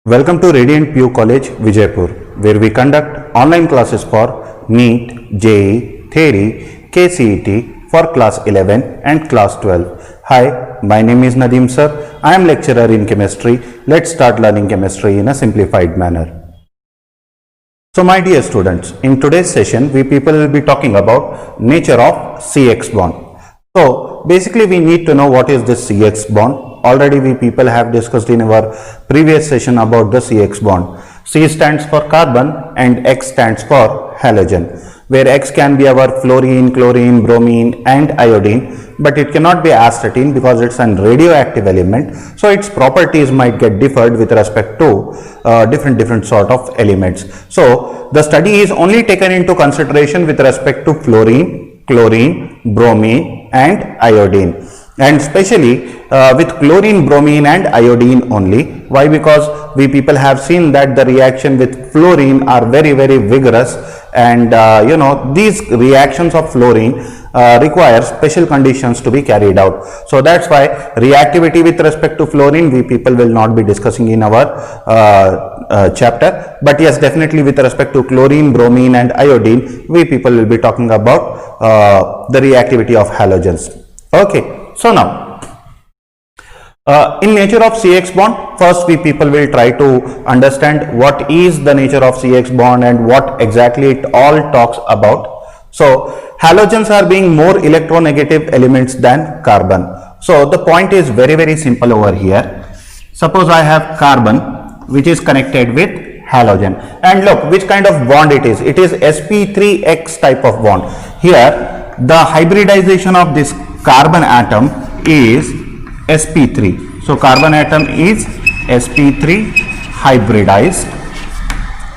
Welcome to Radiant PU College, Vijaypur, where we conduct online classes for NEET, JEE, Theory, KCET for class 11 and class 12. Hi, my name is Nadeem sir. I am lecturer in chemistry. Let's start learning chemistry in a simplified manner. So my dear students, in today's session, we people will be talking about nature of CX bond. So basically we need to know what is this CX bond. Already we people have discussed in our previous session about the CX bond. C stands for carbon and X stands for halogen, where X can be our fluorine, chlorine, bromine and iodine, but it cannot be astatine because it's an radioactive element, so its properties might get differed with respect to different sort of elements. So the study is only taken into consideration with respect to fluorine, chlorine, bromine and iodine, and especially with chlorine, bromine and iodine only. Why? Because we people have seen that the reaction with fluorine are very vigorous, and these reactions of fluorine require special conditions to be carried out. So that's why reactivity with respect to fluorine we people will not be discussing in our chapter, but yes, definitely with respect to chlorine, bromine and iodine we people will be talking about the reactivity of halogens. Okay, so now in nature of CX bond, first we people will try to understand what is the nature of CX bond and what exactly it all talks about. So halogens are being more electronegative elements than carbon. So the point is very simple over here. Suppose I have carbon which is connected with halogen, and look which kind of bond it is. It is sp3x type of bond. Here the hybridization of this carbon atom is sp3. So carbon atom is sp3 hybridized.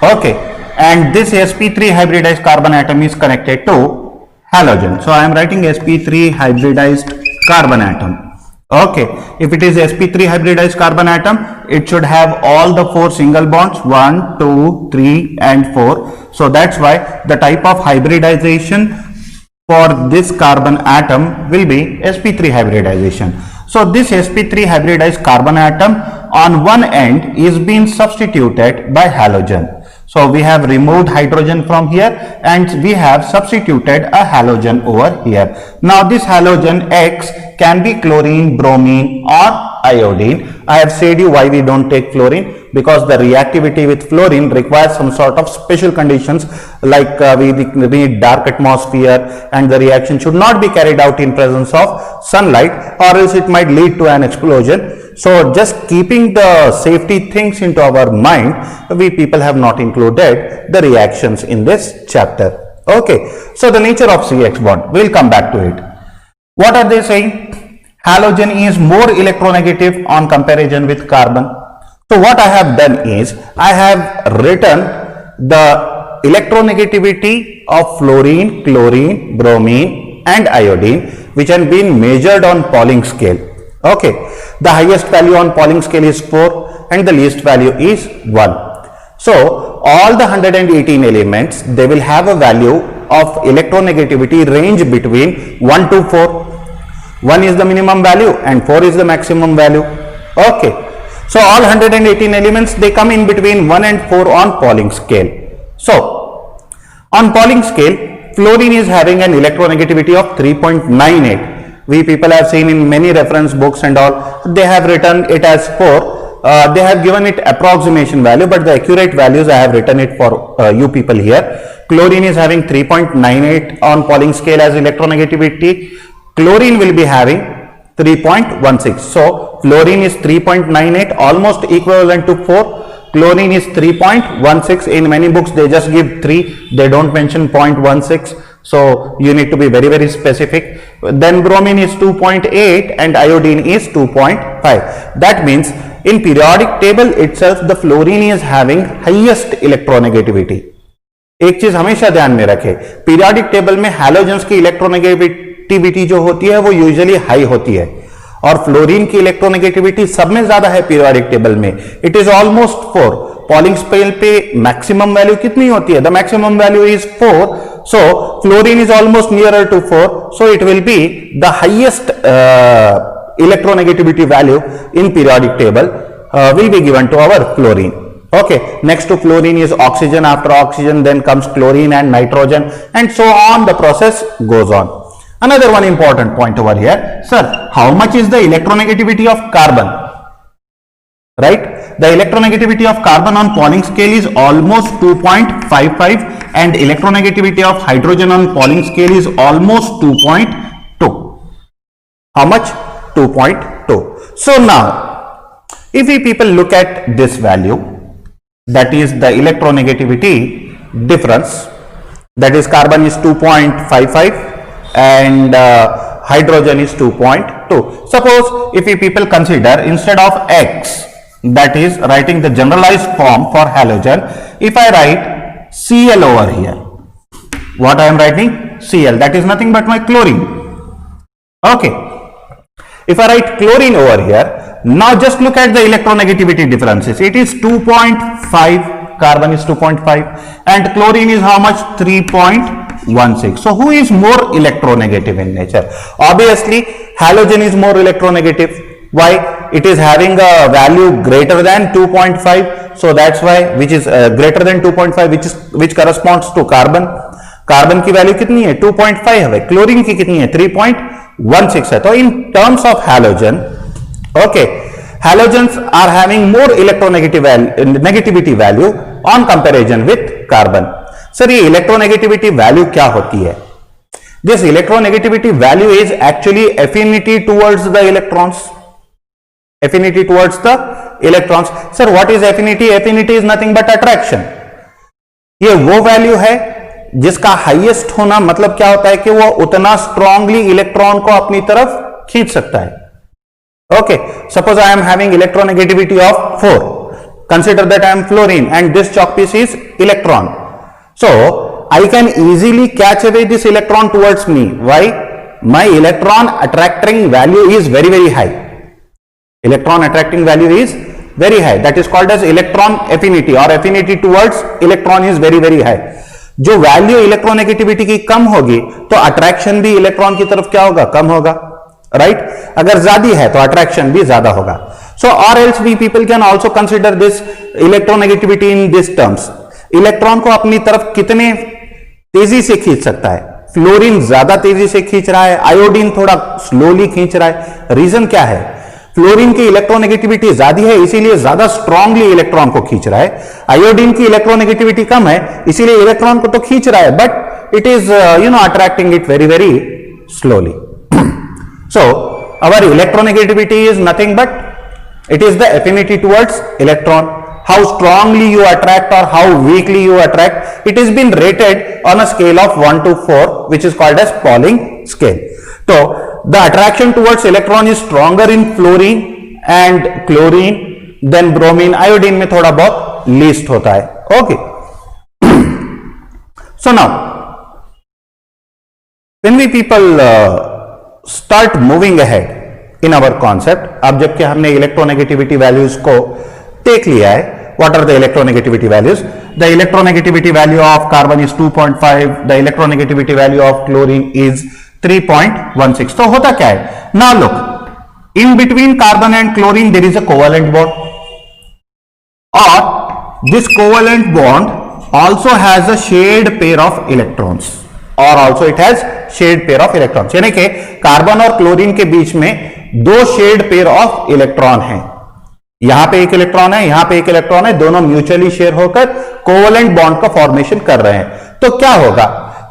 Okay, and this sp3 hybridized carbon atom is connected to halogen. So I am writing sp3 hybridized carbon atom. Okay, if it is sp3 hybridized carbon atom, it should have all the four single bonds 1, 2, 3 and 4. So that's why the type of hybridization for this carbon atom will be sp3 hybridization. So this sp3 hybridized carbon atom on one end is being substituted by halogen. So we have removed hydrogen from here and we have substituted a halogen over here. Now this halogen X can be chlorine, bromine or iodine. I have said you why we don't take fluorine, because the reactivity with fluorine requires some sort of special conditions, like we need dark atmosphere and the reaction should not be carried out in presence of sunlight or else it might lead to an explosion. So just keeping the safety things into our mind, we people have not included the reactions in this chapter. Okay, so the nature of CX bond, we'll come back to it. What are they saying? Halogen is more electronegative on comparison with carbon. So what I have done is, I have written the electronegativity of fluorine, chlorine, bromine and iodine, which have been measured on Pauling scale. Okay, the highest value on Pauling scale is 4 and the least value is 1. So all the 118 elements, they will have a value of electronegativity range between 1 to 4. 1 is the minimum value and 4 is the maximum value. Okay, so all 118 elements, they come in between 1 and 4 on Pauling scale. So on Pauling scale, fluorine is having an electronegativity of 3.98. We people have seen in many reference books and all, they have written it as 4. They have given it approximation value, but the accurate values I have written it for you people here. Chlorine is having 3.98 on Pauling scale as electronegativity. Chlorine will be having 3.16. So fluorine is 3.98, almost equivalent to 4. Chlorine is 3.16. In many books they just give 3, they don't mention 0.16. So you need to be very specific. Then bromine is 2.8 and iodine is 2.5. That means in periodic table itself the fluorine is having highest electronegativity. एक चीज हमेशा ध्यान में रखें, periodic table में halogens की electronegativity जो होती है वो यूजुअली हाई होती है और फ्लोरीन की इलेक्ट्रोनेगेटिविटी सब में ज्यादा है पीरियोडिक टेबल में. It is almost 4. Polling scale पे मैक्सिमम वैल्यू कितनी होती है? The maximum value is 4. So fluorine is almost nearer to 4, so it will be the highest electronegativity value in periodic table. will be given to our chlorine. Okay, next to chlorine is oxygen, after oxygen then comes chlorine and nitrogen, and so on the process goes on. Another one important point over here, sir, how much is the electronegativity of carbon? Right, the electronegativity of carbon on Pauling scale is almost 2.55 and electronegativity of hydrogen on Pauling scale is almost 2.2. How much? 2.2. So now, if we people look at this value, that is the electronegativity difference, that is carbon is 2.55 and hydrogen is 2.2. Suppose if we people consider instead of X, that is writing the generalized form for halogen, if I write Cl over here, what I am writing? Cl, that is nothing but my chlorine. Okay, if I write chlorine over here, now just look at the electronegativity differences. It is 2.5, carbon is 2.5 and chlorine is how much? 3.16. So who is more electronegative in nature? Obviously halogen is more electronegative. Why? It is having a value greater than 2.5, so that's why, which is greater than 2.5, which corresponds to carbon. Carbon की value कितनी है? 2.5 है. Chlorine की कितनी है? 3.16 है. तो इन terms of halogen, okay, halogens are having more electronegativity value on comparison with carbon. Sir ये electronegativity value क्या होती है? This electronegativity value is actually affinity towards the electrons. Affinity towards the electrons. Sir, what is affinity? Affinity is nothing but attraction. ये वो value है जिसका highest होना मतलब क्या होता है कि वो उतना स्ट्रांगली इलेक्ट्रॉन को अपनी तरफ खींच सकता है. Okay, suppose I am having electronegativity of 4. Consider that I am fluorine and this chalk piece is electron. So I can easily catch away this electron towards me. Why? My electron attracting value is very, very high. Electron attracting value is very high. That is called as electron affinity, or affinity towards electron is very, very high. जो value electronegativity की कम होगी तो attraction भी electron की तरफ क्या होगा? कम होगा. राइट अगर ज्यादा है तो अट्रैक्शन भी ज्यादा होगा. सो और else we people can also consider this electronegativity in this terms. Electron को अपनी तरफ कितने तेजी से खींच सकता है? फ्लोरीन ज्यादा तेजी से खींच रहा है, आयोडीन थोड़ा स्लोली खींच रहा है. रीजन क्या है? फ्लोरीन की इलेक्ट्रोनेगेटिविटी ज्यादा है इसीलिए ज्यादा स्ट्रांगली इलेक्ट्रॉन को खींच रहा है. आयोडीन की इलेक्ट्रोनेगेटिविटी कम है इसीलिए इलेक्ट्रॉन को तो खींच रहा है but it is attracting it very very slowly. So our electronegativity is nothing but it is the affinity towards electron. How strongly you attract or how weakly you attract, it has been rated on a scale of 1 to 4, which is called as Pauling scale. So the attraction towards electron is stronger in fluorine and chlorine than bromine. Iodine में थोड़ा बहुत least होता है. Okay. So now when we people start moving ahead in our concept, अब जबकि हमने electronegativity values को देख लिया है, what are the electronegativity values? The electronegativity value of carbon is 2.5, the electronegativity value of chlorine is 3.16. तो होता क्या है? Now look, in between carbon and chlorine there is a covalent bond, or this covalent bond also has a shared pair of electrons. और also it has shared pair of electrons. यानी कि carbon और chlorine के बीच में दो shade pair of electron हैं. यहां पे एक इलेक्ट्रॉन है, यहां पे एक इलेक्ट्रॉन है, दोनों म्यूचुअली शेयर होकर कोवेलेंट बॉन्ड का फॉर्मेशन कर रहे हैं. तो क्या होगा?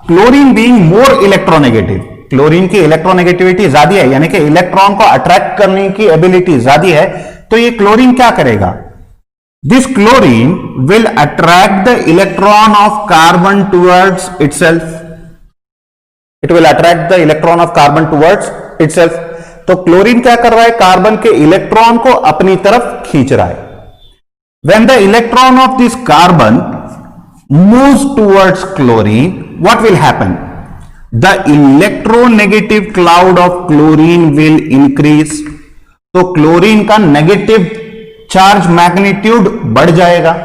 Chlorine being more electronegative, chlorine की इलेक्ट्रोनेगेटिविटी ज्यादा है यानी कि इलेक्ट्रॉन को अट्रैक्ट करने की एबिलिटी ज्यादा है. तो ये क्लोरीन क्या करेगा? This chlorine will attract the electron of carbon towards itself. It will attract the electron of carbon towards itself. तो क्लोरीन क्या कर रहा है? कार्बन के इलेक्ट्रॉन को अपनी तरफ खींच रहा है. When the electron of this carbon moves towards chlorine, what will happen? The electronegative cloud of chlorine will increase. तो क्लोरीन का नेगेटिव चार्ज मैग्नीट्यूड बढ़ जाएगा.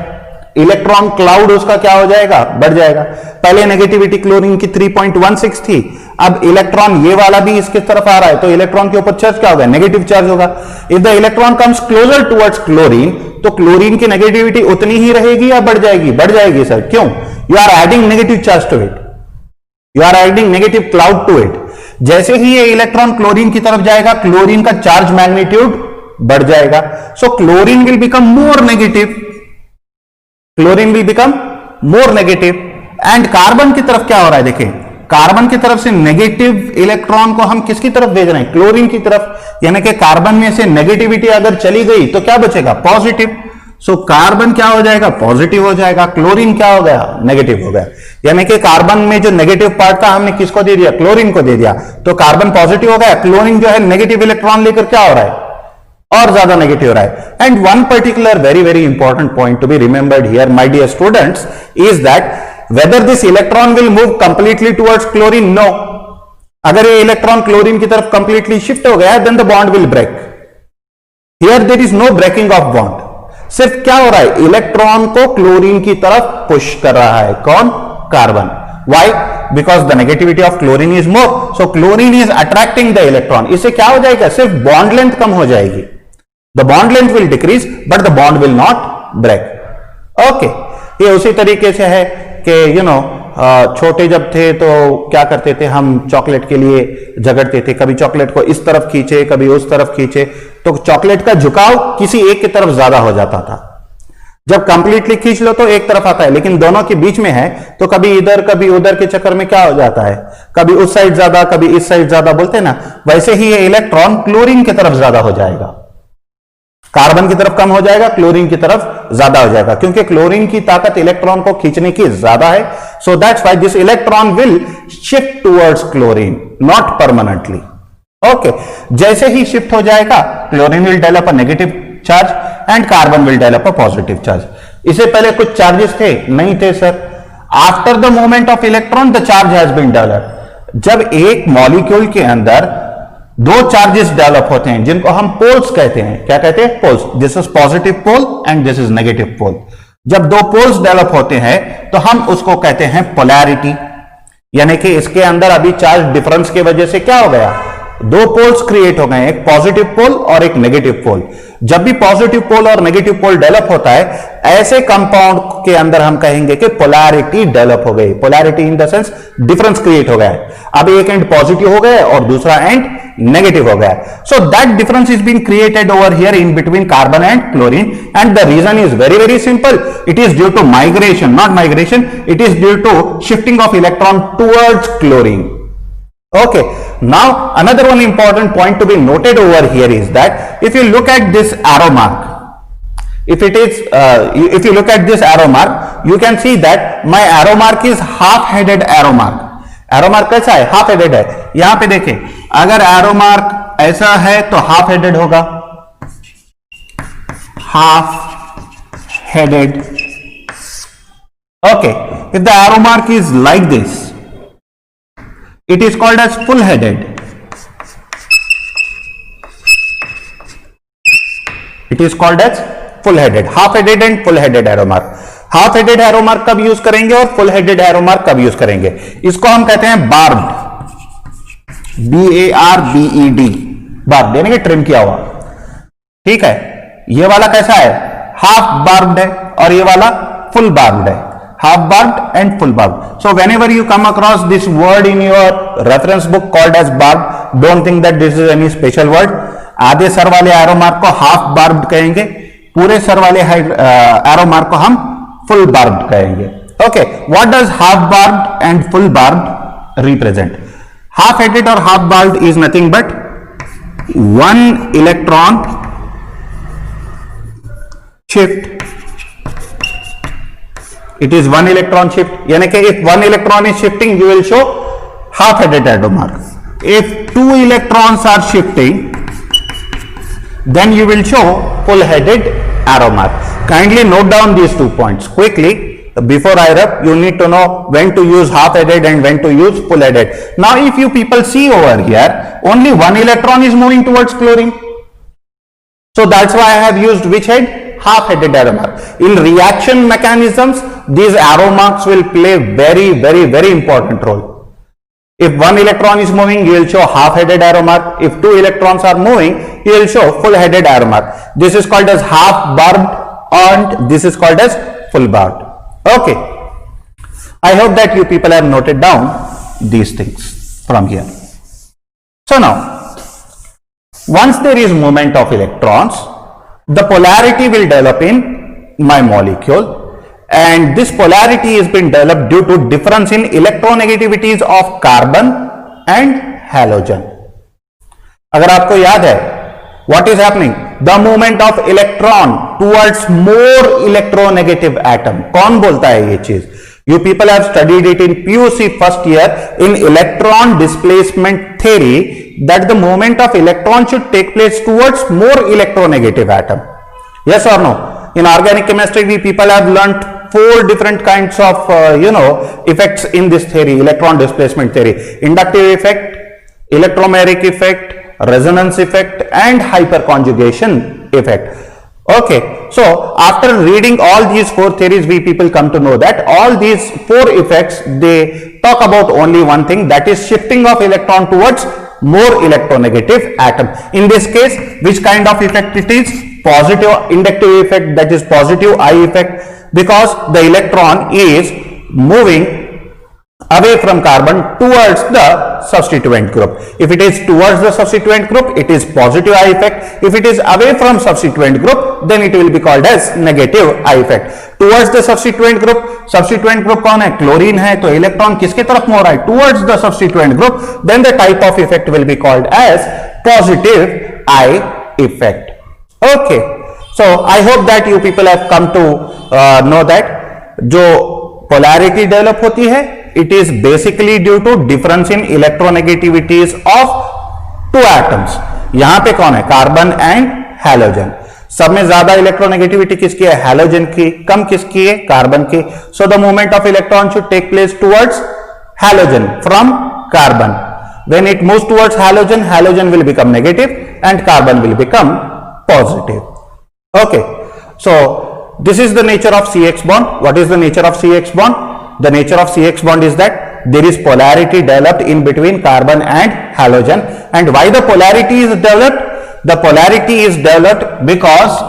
इलेक्ट्रॉन क्लाउड उसका क्या हो जाएगा, बढ़ जाएगा। पहले नेगेटिविटी क्लोरीन की 3.16 थी, अब इलेक्ट्रॉन ये वाला भी इसके तरफ आ रहा है, तो इलेक्ट्रॉन के ऊपर चार्ज क्या होगा, नेगेटिव चार्ज होगा। If the electron comes closure towards chlorine, तो क्लोरीन की नेगेटिविटी उतनी ही रहेगी या बढ़ जाएगी, बढ़ जाएगी सर, क्यों, you are adding negative charge to it, you are adding negative cloud to it. जैसे ही ये इलेक्ट्रॉन क्लोरीन की तरफ जाएगा, क्लोरीन का चार्ज मैग्नीट्यूड बढ़ जाएगा, so chlorine will become more negative, chlorine will become more negative. And carbon की तरफ क्या हो रहा है, देखिए कार्बन की तरफ से नेगेटिव इलेक्ट्रॉन को हम किसकी तरफ भेज रहे हैं, क्लोरीन की तरफ, यानी कि कार्बन में से नेगेटिविटी अगर चली गई तो क्या बचेगा, पॉजिटिव। सो कार्बन क्या हो जाएगा, पॉजिटिव हो जाएगा, क्लोरीन क्या हो गया, नेगेटिव हो गया। यानी कि कार्बन में जो नेगेटिव पार्ट था हमने किसको दे दिया, क्लोरीन को दे दिया, तो कार्बन पॉजिटिव हो गया, क्लोरीन जो है नेगेटिव इलेक्ट्रॉन लेकर क्या हो रहा है, और ज्यादा नेगेटिव हो रहा है। And one particular very very important point to be remembered here my dear students is that whether this electron will move completely towards chlorine, no. अगर ये इलेक्ट्रॉन क्लोरीन की तरफ कंप्लीटली शिफ्ट हो गया then the bond will break. Here there is no breaking of bond, सिर्फ क्या हो रहा है, इलेक्ट्रॉन को क्लोरीन की तरफ पुश कर रहा है, कौन, carbon. Why? Because the negativity of chlorine is more, so chlorine is attracting the electron. इससे क्या हो जाएगा, सिर्फ बॉन्ड लेंथ कम हो जाएगी, the bond length will decrease but the bond will not break. Okay, ये उसी तरीके से है कि यू नो छोटे जब थे तो क्या करते थे हम, चॉकलेट के लिए झगड़ते थे, कभी चॉकलेट को इस तरफ खींचे कभी उस तरफ खींचे, तो चॉकलेट का झुकाव किसी एक की तरफ ज्यादा हो जाता था। जब कंप्लीटली खींच लो तो एक तरफ आता है, लेकिन दोनों के बीच में है तो कभी इधर कभी उधर के चक्कर में क्या हो जाता है, कभी उस साइड ज्यादा कभी इस साइड ज्यादा, बोलते हैं ना, वैसे ही ये इलेक्ट्रॉन क्लोरीन की तरफ ज्यादा हो जाएगा, कार्बन की तरफ कम हो जाएगा, क्लोरीन की तरफ ज्यादा हो जाएगा, क्योंकि क्लोरीन की ताकत इलेक्ट्रॉन को खींचने की ज्यादा है। So that's why this electron will shift towards chlorine, not permanently. Okay, जैसे ही शिफ्ट हो जाएगा chlorine will develop a negative charge and carbon will develop a positive charge. इससे पहले कुछ चार्जेस थे, नहीं थे sir. After the movement of electron the charge has been developed. जब एक मॉलिक्यूल के अंदर दो चार्जेस डेवलप होते हैं जिनको हम पोल्स कहते हैं, क्या कहते हैं, poles, this is positive pole and this is negative pole. जब दो पोल्स डेवलप होते हैं तो हम उसको कहते हैं पोलैरिटी, यानी कि इसके अंदर अभी चार्ज डिफरेंस की वजह से क्या हो गया, दो पोल्स क्रिएट हो गए, एक पॉजिटिव पोल और एक नेगेटिव पोल। जब भी पॉजिटिव पोल और नेगेटिव पोल डेवलप होता है, ऐसे कंपाउंड के अंदर हम कहेंगे कि पोलैरिटी डेवलप हो गई। Polarity in the sense difference create हो गया है, अब एक एंड पॉजिटिव हो गया और दूसरा एंड नेगेटिव हो गया। So that difference is been created over here in between carbon and chlorine, and the reason is very very simple, it is due to migration, not migration, it is due to shifting of electron towards chlorine. Okay, now another one important point to be noted over here is that if you look at this arrow mark, if you look at this arrow mark, you can see that my arrow mark is half-headed arrow mark. Arrow mark कैसा है, half-headed है। यहां पे देखें, अगर arrow mark ऐसा है तो half-headed होगा, half-headed. Okay, if the arrow mark is like this, it is called as full-headed. It is called as full-headed, half-headed and full-headed arrow mark. Half-headed arrow mark कब यूज करेंगे और full-headed arrow mark कब use करेंगे? इसको हम कहते हैं barbed, B-A-R-B-E-D, barbed यानी कि ट्रिम किया हुआ। ठीक है, ये वाला कैसा है, हाफ barbed है, और ये वाला फुल barbed है, half barbed and full barbed. So whenever you come across this word in your reference book called as barbed, don't think that this is any special word. आधे sir वाले arrow mark को half barbed कहेंगे, पूरे sir वाले arrow mark को हम full barbed कहेंगे। Okay, what does half barbed and full barbed represent? Half headed or half barbed is nothing but one electron shift. It is one electron shift, यानी कि if one electron is shifting, you will show half-headed arrow mark. If two electrons are shifting, then you will show full-headed arrow mark. Kindly note down these 2 points quickly. Before I wrap, you need to know when to use half-headed and when to use full-headed. Now, if you people see over here, only one electron is moving towards chlorine. So that's why I have used which head? half-headed arrow mark. In reaction mechanisms, these arrow marks will play very important role. If one electron is moving, you will show half-headed arrow mark. If two electrons are moving, you will show full-headed arrow mark. This is called as half-barbed and this is called as full-barbed. Okay. I hope that you people have noted down these things from here. So now, once there is movement of electrons, the polarity will develop in my molecule, and this polarity has been developed due to difference in electronegativities of carbon and halogen. अगर आपको याद है, what is happening? The movement of electron towards more electronegative atom. कौन बोलता है ये चीज? You people have studied it in PUC first year in electron displacement theory that the movement of electron should take place towards more electronegative atom. Yes or no? In organic chemistry, we people have learnt 4 different kinds of effects in this theory, electron displacement theory: inductive effect, electromeric effect, resonance effect, and hyperconjugation effect. Okay, so after reading all these 4 theories, we people come to know that all these 4 effects, they talk about only one thing, that is shifting of electron towards more electronegative atom. In this case, which kind of effect it is? Positive inductive effect, that is positive I effect, because the electron is moving away from carbon towards the substituent group. If it is towards the substituent group, it is positive I effect. If it is away from substituent group, then it will be called as negative I effect. Towards the substituent group कौन है? Chlorine है, तो electron किसके तरफ move रहा है? Towards the substituent group. Then the type of effect will be called as positive I effect. Okay, so I hope that you people have come to know that जो polarity develop होती है, it is basically due to difference in electronegativities of 2 atoms. यहां पे कौन है? Carbon and halogen. सब में ज्यादा इलेक्ट्रोनेगेटिविटी किसकी है? हैलोजन की. कम किसकी है? कार्बन की. So the movement of electron should take place towards halogen from carbon. When it moves towards halogen, halogen will become negative and carbon will become positive. Okay, so this is the nature of CX bond. What is the nature of CX bond? The nature of CX bond is that there is polarity developed in between carbon and halogen. And why the polarity is developed? The polarity is developed because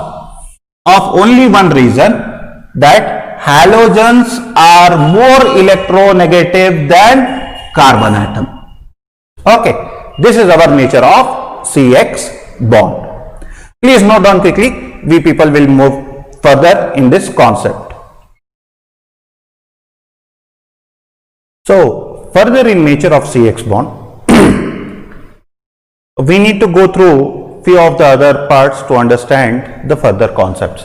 of only one reason, that halogens are more electronegative than carbon atom. Okay, this is our nature of CX bond. Please note down quickly. We people will move further in this concept. So further in nature of CX bond, we need to go through few of the other parts to understand the further concepts.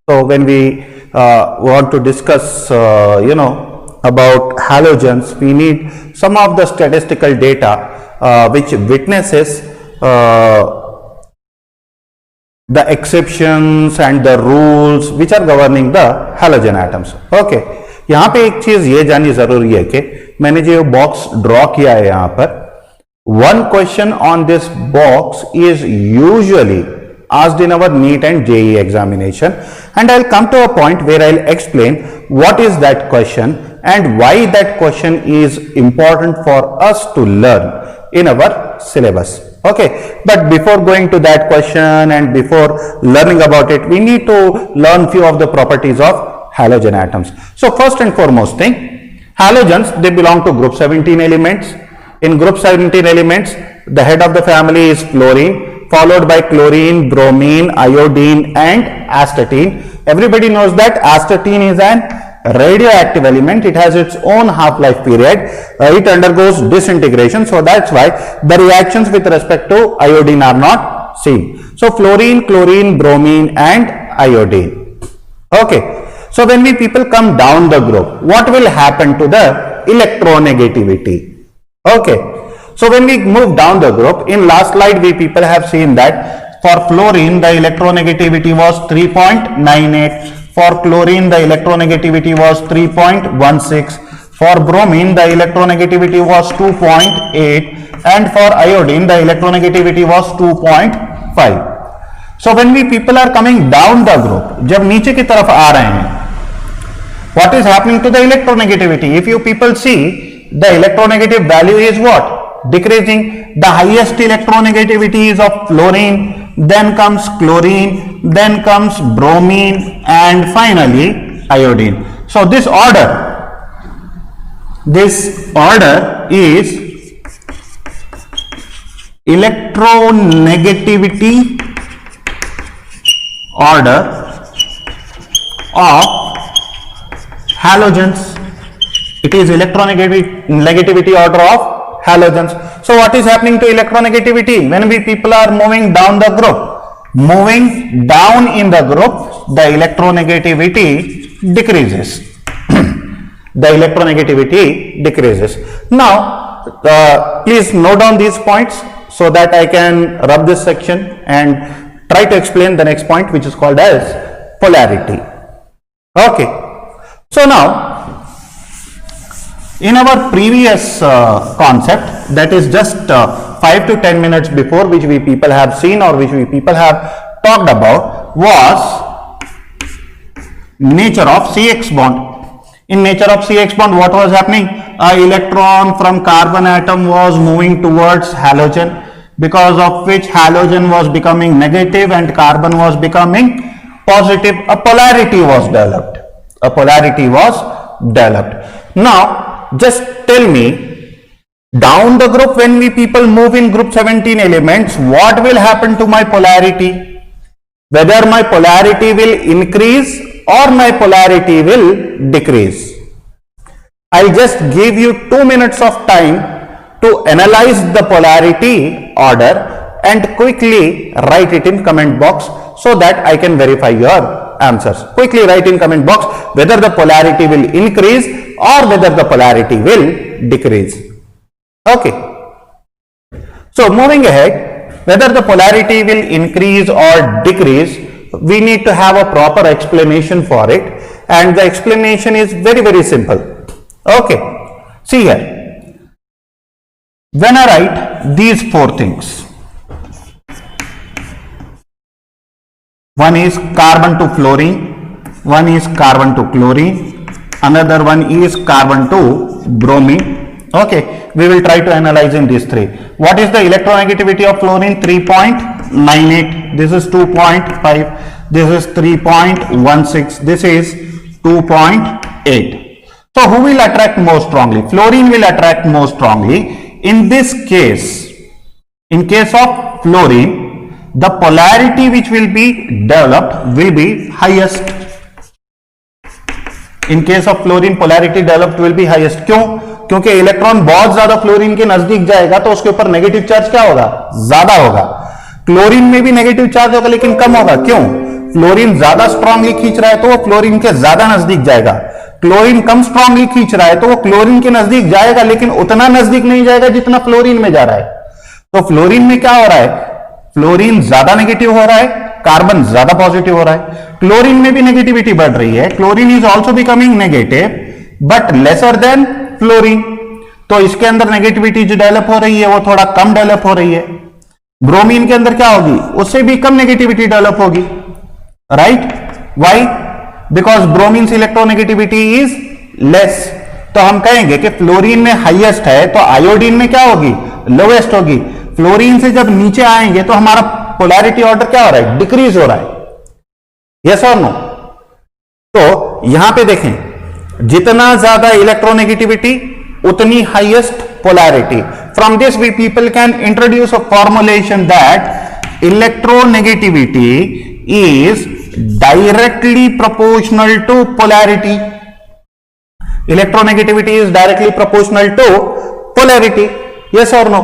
So when we want to discuss about halogens, we need some of the statistical data which witnesses the exceptions and the rules which are governing the halogen atoms. Okay, यहाँ पे एक चीज ये जाननी जरूरी है कि मैंने जो बॉक्स ड्रॉ किया है यहाँ पर, one question on this box is usually asked in our NEET and JEE examination, and I'll come to a point where I'll explain what is that question and why that question is important for us to learn in our syllabus. Okay, but before going to that question and before learning about it, we need to learn few of the properties of halogen atoms. So first and foremost thing, halogens, they belong to group 17 elements. In group 17 elements, the head of the family is fluorine, followed by chlorine, bromine, iodine and astatine. Everybody knows that astatine is an radioactive element. It has its own half-life period. It undergoes disintegration, so that's why the reactions with respect to iodine are not seen. So fluorine, chlorine, bromine and iodine. Okay, so when we people come down the group, what will happen to the electronegativity? Okay, so when we move down the group, in last slide we people have seen that for fluorine the electronegativity was 3.98. For chlorine, the electronegativity was 3.16. For bromine, the electronegativity was 2.8. And for iodine, the electronegativity was 2.5. So when we people are coming down the group, जब नीचे की तरफ आ रहे हैं, what is happening to the electronegativity? If you people see, the electronegative value is what? Decreasing. The highest electronegativity is of fluorine, then comes chlorine, then comes bromine, and finally iodine. So this order is electronegativity order of halogens. It is electronegativity order of halogens. So what is happening to electronegativity when we people are moving down the group? Moving down in the group, the electronegativity decreases. The electronegativity decreases. Now please note down these points so that I can rub this section and try to explain the next point, which is called as polarity. Okay, so now in our previous concept, that is just 5 to 10 minutes before, which we people have seen or which we people have talked about, was nature of CX bond. In nature of CX bond, what was happening? An electron from carbon atom was moving towards halogen, because of which halogen was becoming negative and carbon was becoming positive. A polarity was developed. A polarity was developed. Now, just tell me, down the group, when we people move in group 17 elements, what will happen to my polarity? Whether my polarity will increase or my polarity will decrease. I'll just give you 2 minutes of time to analyze the polarity order and quickly write it in comment box so that I can verify your answers. Quickly write in comment box whether the polarity will increase or whether the polarity will decrease. Okay. So moving ahead, whether the polarity will increase or decrease, we need to have a proper explanation for it, and the explanation is very, very simple. Okay, see here. When I write these 4 things, one is carbon to fluorine, one is carbon to chlorine, another one is carbon to bromine. Okay, we will try to analyze in these 3. What is the electronegativity of fluorine? 3.98. This is 2.5. This is 3.16. This is 2.8. So who will attract more strongly? Fluorine will attract more strongly. In this case, in case of fluorine, the polarity which will be developed will be highest. In case of fluorine, polarity developed will be highest. क्यों? क्योंकि electron बहुत ज्यादा fluorine के नजदीक जाएगा तो उसके ऊपर नेगेटिव चार्ज क्या होगा? ज्यादा होगा. क्लोरीन में भी नेगेटिव चार्ज होगा लेकिन कम होगा. क्यों? फ्लोरीन ज्यादा स्ट्रांगली खींच रहा है तो वो फ्लोरीन के ज्यादा नजदीक जाएगा. क्लोरीन कम स्ट्रांगली खींच रहा है तो वो क्लोरीन के नजदीक जाएगा लेकिन उतना नजदीक नहीं जाएगा जितना फ्लोरीन में जा रहा है. तो फ्लोरीन में क्या हो रहा है? फ्लोरीन ज्यादा नेगेटिव हो रहा है, कार्बन ज्यादा पॉजिटिव हो रहा है. क्लोरीन में भी नेगेटिविटी बढ़ रही है. Chlorine is also becoming negative but lesser than fluorine. तो इसके अंदर नेगेटिविटी जो डेवलप हो रही है वो थोड़ा कम डेवलप हो रही है. ब्रोमीन के अंदर क्या होगी? उससे भी कम नेगेटिविटी डेवलप होगी. Right? Why? Because bromine electronegativity is less. तो हम कहेंगे कि फ्लोरीन में हाईएस्ट है तो आयोडीन में क्या होगी? लोवेस्ट होगी. फ्लोरीन से जब नीचे आएंगे तो हमारा पोलैरिटी ऑर्डर क्या हो रहा है? डिक्रीज हो रहा है. यस और नो? तो यहां पे देखें, जितना ज्यादा इलेक्ट्रोनेगेटिविटी उतनी highest polarity. From this we people can introduce a formulation that electronegativity is directly proportional to polarity. Electronegativity is directly proportional to polarity. Yes और नो?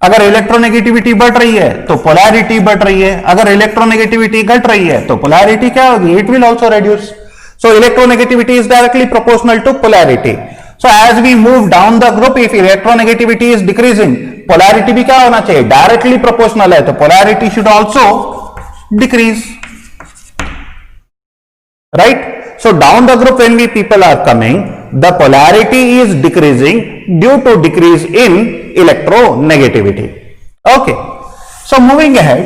अगर इलेक्ट्रोनेगेटिविटी बढ़ रही है तो पोलैरिटी बढ़ रही है. अगर इलेक्ट्रोनेगेटिविटी घट रही है तो पोलैरिटी क्या होगी? It will also reduce. So electronegativity is directly proportional to polarity. So as we move down the group, if electronegativity is decreasing, polarity भी क्या होना चाहिए? Directly proportional है तो polarity should also decrease. Right? So down the group when we people are coming, the polarity is decreasing due to decrease in electronegativity. Okay. So moving ahead,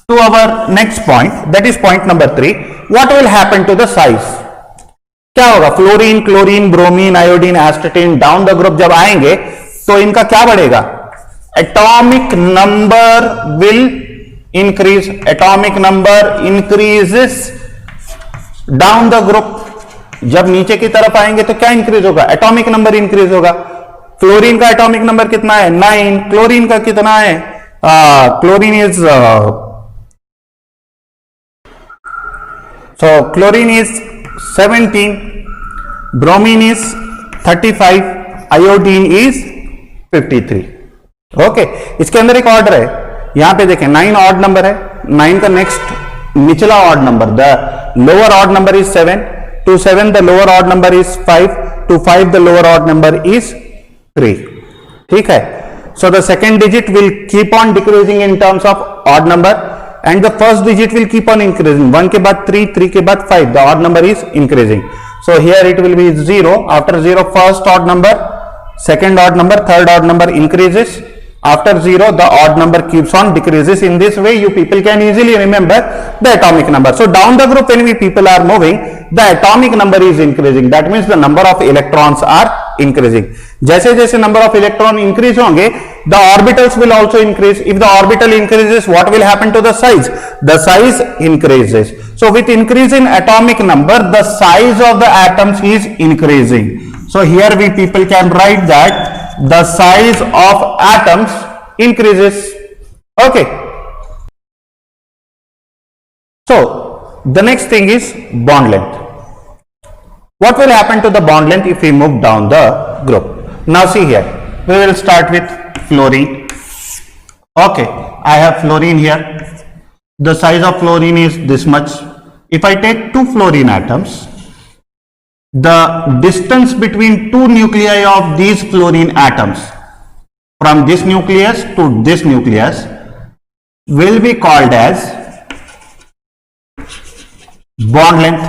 to our next point, that is point number 3. What will happen to the size? क्या होगा? Fluorine, chlorine, bromine, iodine, एस्टेटिन down the group जब आएंगे तो इनका क्या बढ़ेगा? Atomic number will increase. Atomic number increases down the group. जब नीचे की तरफ आएंगे तो क्या इंक्रीज होगा? एटॉमिक नंबर इंक्रीज होगा. फ्लोरीन का एटॉमिक नंबर कितना है? 9. क्लोरीन का कितना है? Chlorine is so chlorine is 17, bromine is 35, iodine is 53. Okay, इसके अंदर एक ऑर्डर है. यहां पे देखें 9 ऑड नंबर है. 9 का नेक्स्ट निचला odd number, the lower odd number is 7. To 7 the lower odd number is 5. To 5 the lower odd number is 3. ठीक है. So the second digit will keep on decreasing in terms of odd number and the first digit will keep on increasing. 1 के बाद 3, 3 के बाद 5. The odd number is increasing. So here it will be 0. After 0, first odd number, second odd number, third odd number increases. After 0, the odd number keeps on decreases. In this way, you people can easily remember the atomic number. So down the group, when we people are moving, the atomic number is increasing. That means the number of electrons are increasing. जैसे जैसे number of electron increase होंगे, the orbitals will also increase. If the orbital increases, what will happen to the size? The size increases. So with increase in atomic number, the size of the atoms is increasing. So here we people can write that the size of atoms increases. Okay. So the next thing is bond length. What will happen to the bond length if we move down the group? Now see here, we will start with fluorine. Okay, I have fluorine here. The size of fluorine is this much. If I take 2 fluorine atoms, the distance between 2 nuclei of these fluorine atoms from this nucleus to this nucleus will be called as bond length.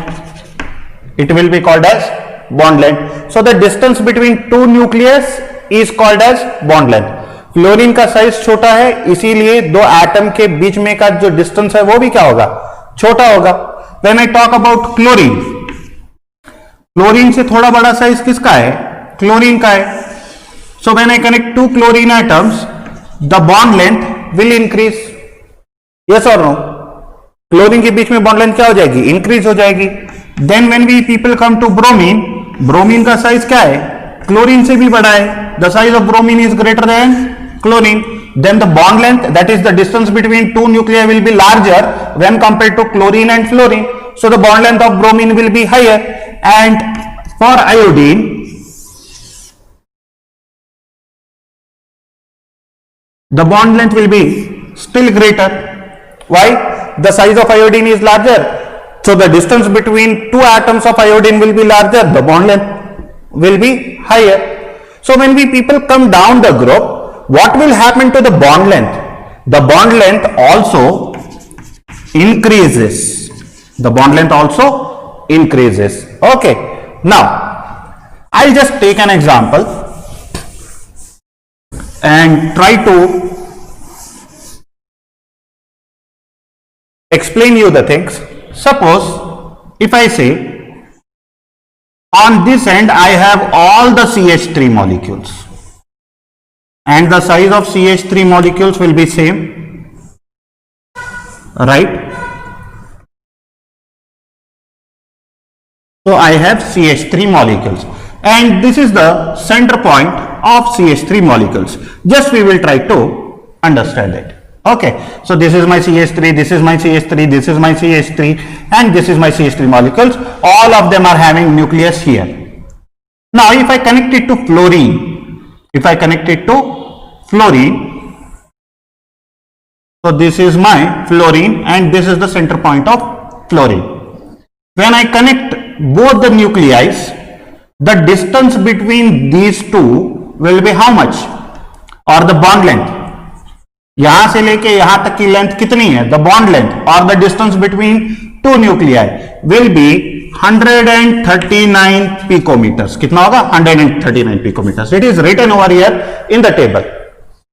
It will be called as bond length. So the distance between 2 nucleus is called as bond length. Fluorine का size छोटा है, इसीलिए 2 atom के बीच में का जो distance है वो भी क्या होगा? छोटा होगा. When I talk about chlorine, chlorine से थोड़ा बड़ा साइज किसका है? क्लोरीन का है. So when I connect 2 chlorine atoms, the bond length will increase. Yes or no? Chlorine के बीच में बॉन्ड लेंथ क्या हो जाएगी? इंक्रीज हो जाएगी. Then when we people come to bromine, bromine का साइज क्या है? क्लोरीन से भी बड़ा है. The size of bromine is greater than chlorine. Then the bond length, that is the distance between 2 nuclei, will be larger when compared to chlorine and fluorine. So the bond length of bromine will be higher. And for iodine, the bond length will be still greater. Why? The size of iodine is larger. So the distance between 2 atoms of iodine will be larger. The bond length will be higher. So when we people come down the group, what will happen to the bond length? The bond length also increases. The bond length also increases. Okay. Now, I'll just take an example and try to explain you the things. Suppose if I say on this end I have all the CH3 molecules and the size of CH3 molecules will be same, right? So I have CH3 molecules and this is the center point of CH3 molecules. Just we will try to understand it. Okay, so this is my CH3, this is my CH3, this is my CH3 and this is my CH3 molecules. All of them are having nucleus here. Now if I connect it to fluorine, so this is my fluorine and this is the center point of fluorine. When I connect both the nuclei, the distance between these two will be how much? Or the bond length. यहां से लेके यहां तक की length कितनी है? The bond length और the distance between 2 nuclei will be 139 picometres. कितना होगा? 139 picometres. It is written over here in the table.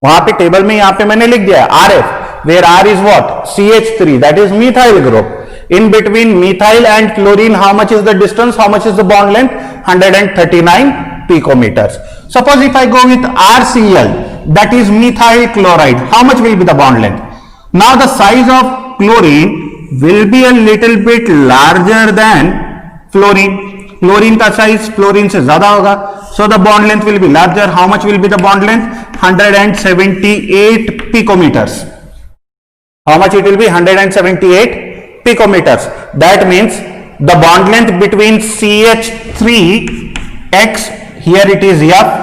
वहां पे टेबल में यहां पे मैंने लिख दिया है RF. where R is what? CH3, that is methyl group. In between methyl and chlorine, how much is the distance? How much is the bond length? 139 picometers. Suppose if I go with RCl, that is methyl chloride, how much will be the bond length? Now the size of chlorine will be a little bit larger than fluorine. Fluorine का size fluorine से ज्यादा होगा, so the bond length will be larger. How much will be the bond length? 178 picometers. How much it will be? 178 picometers. That means the bond length between CH3X, here it is F.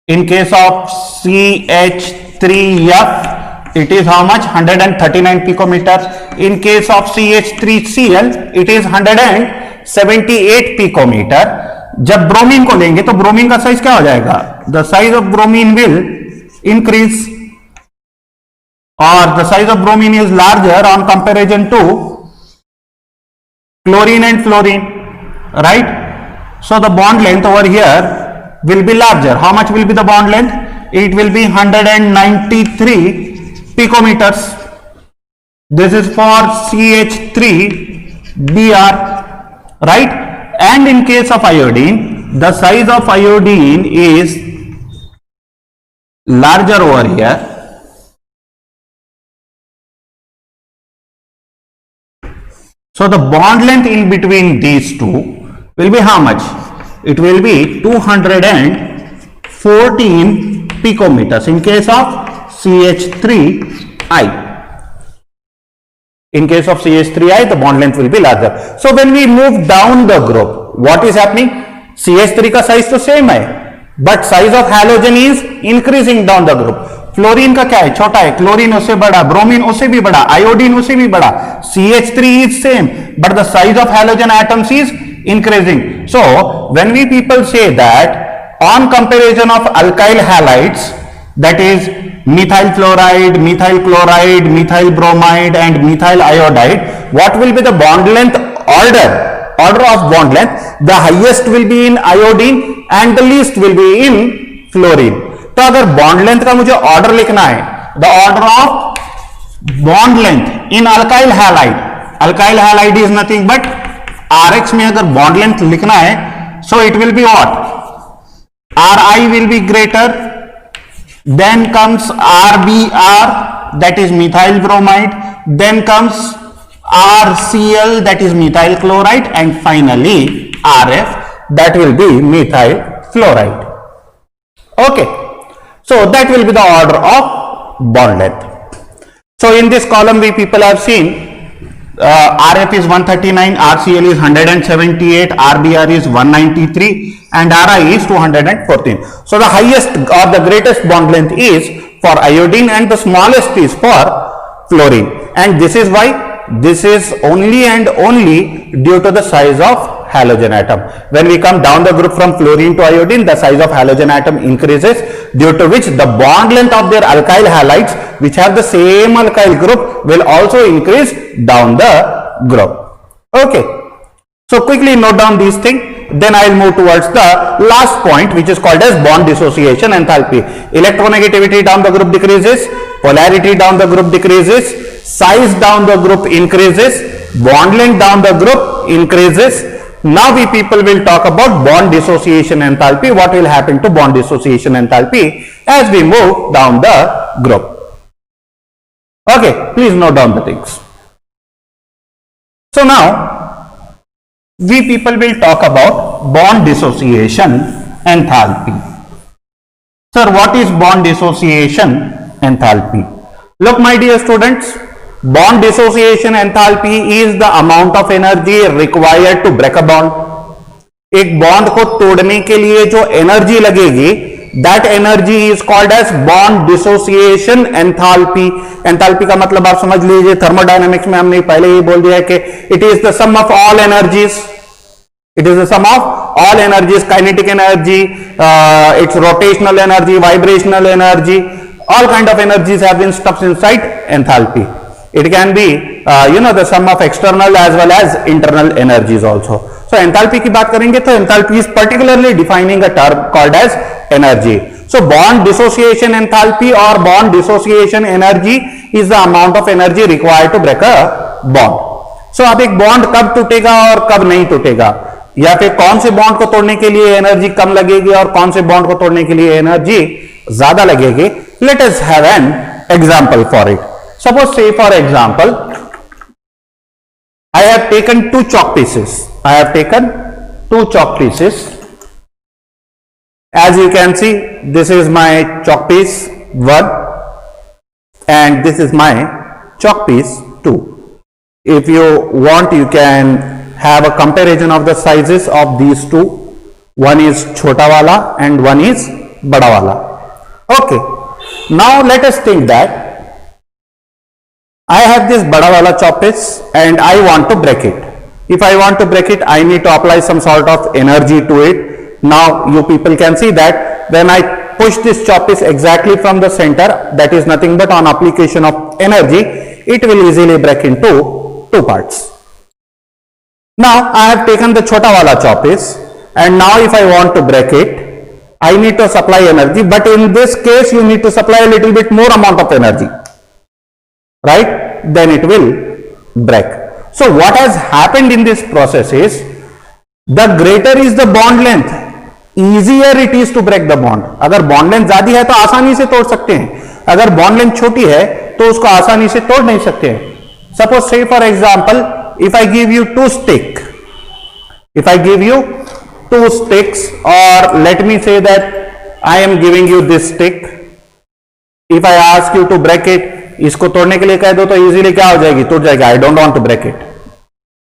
In case of CH3F, it is how much? 139 picometers. In case of CH3Cl, it is 178 picometer. जब bromine को लेंगे तो bromine का size क्या हो जाएगा? The size of bromine will increase, or the size of bromine is larger on comparison to chlorine and fluorine, right? So the bond length over here will be larger. How much will be the bond length? It will be 193 picometers. This is for CH3Br, right? And in case of iodine, the size of iodine is larger over here. So the bond length in between these two will be how much? It will be 214 picometers in case of CH3I. In case of CH3I, the bond length will be larger. So when we move down the group, what is happening? CH3 का size तो same है, but size of halogen is increasing down the group. Fluorine का क्या है? छोटा है. Chlorine उससे बड़ा, ब्रोमीन उससे भी बड़ा, आयोडीन उससे भी बड़ा. CH3 is same, but the size of halogen atoms is increasing. So when we people say that on comparison of alkyl halides, that is methyl fluoride, methyl chloride, methyl bromide and methyl iodide, what will be the bond length order of bond length? The highest will be in iodine and the least will be in fluorine. तो अगर bond length का मुझे order लिखना है, the order of bond length in alkyl halide is nothing but Rx में अगर bond length लिखना है, so it will be what? Ri will be greater, then comes RBr, that is methyl bromide, then comes RCl, that is methyl chloride, and finally RF, that will be methyl fluoride. Okay, so that will be the order of bond length. So in this column we people have seen RF is 139, RCl is 178, RBr is 193 and Ri is 214. So the highest or the greatest bond length is for iodine and the smallest is for fluorine, and this is why this is only and only due to the size of halogen atom. When we come down the group from fluorine to iodine, the size of halogen atom increases, due to which the bond length of their alkyl halides which have the same alkyl group will also increase down the group. Okay, so quickly note down these things, then I will move towards the last point, which is called as bond dissociation enthalpy. Electronegativity down the group decreases, polarity down the group decreases, size down the group increases, bond length down the group increases. Now we people will talk about bond dissociation enthalpy. What will happen to bond dissociation enthalpy as we move down the group? Okay, please note down the things. So now we people will talk about bond dissociation enthalpy. Sir, what is bond dissociation enthalpy? Look, my dear students, bond dissociation enthalpy is the amount of energy required to break a bond. एक bond को तोड़ने के लिए जो energy लगेगी, that energy is called as bond dissociation enthalpy. Enthalpy का मतलब आप समझ लीजिए, थर्मोडायनामिक्स में हमने पहले ही बोल दिया है कि it is the sum of all energies. It is the sum of all energies, kinetic energy, its rotational energy, vibrational energy, all kind of energies have been stuck inside enthalpy. It can be the sum of external as well as internal energies also. So enthalpy की बात करेंगे तो enthalpy is particularly defining a term called as energy. So bond dissociation enthalpy or bond dissociation energy is the amount of energy required to break a bond. So अब एक bond कब टूटेगा और कब नहीं टूटेगा, या फिर कौन से बॉन्ड को तोड़ने के लिए एनर्जी कम लगेगी और कौन से बॉन्ड को तोड़ने के लिए एनर्जी ज्यादा लगेगी. Let us have an example for it. Suppose say for example I have taken two chalk pieces. I have taken two chalk pieces. As you can see, this is my chalk piece 1 and this is my chalk piece 2. If you want, you can have a comparison of the sizes of these two. One is chota wala and one is bada wala. Okay. Now let us think that I have this bada wala chalk piece and I want to break it. If I want to break it, I need to apply some sort of energy to it. Now you people can see that when I push this chalk piece exactly from the center, that is nothing but on application of energy, it will easily break into two parts. Now I have taken the chota wala chalk piece and now if I want to break it, I need to supply energy, but in this case you need to supply a little bit more amount of energy, right? Then it will break. So what has happened in this process is, the greater is the bond length, easier it is to break the bond. अगर bond length ज्यादा है तो आसानी से तोड़ सकते हैं, अगर bond length छोटी है तो उसको आसानी से तोड़ नहीं सकते हैं. Suppose say for example, if I give you two stick, if I give you two sticks, or let me say that I am giving you this stick. If I ask you to break it, इसको तोड़ने के लिए कह दो तो easily क्या हो जाएगी, टूट जाएगी. I don't want to break it,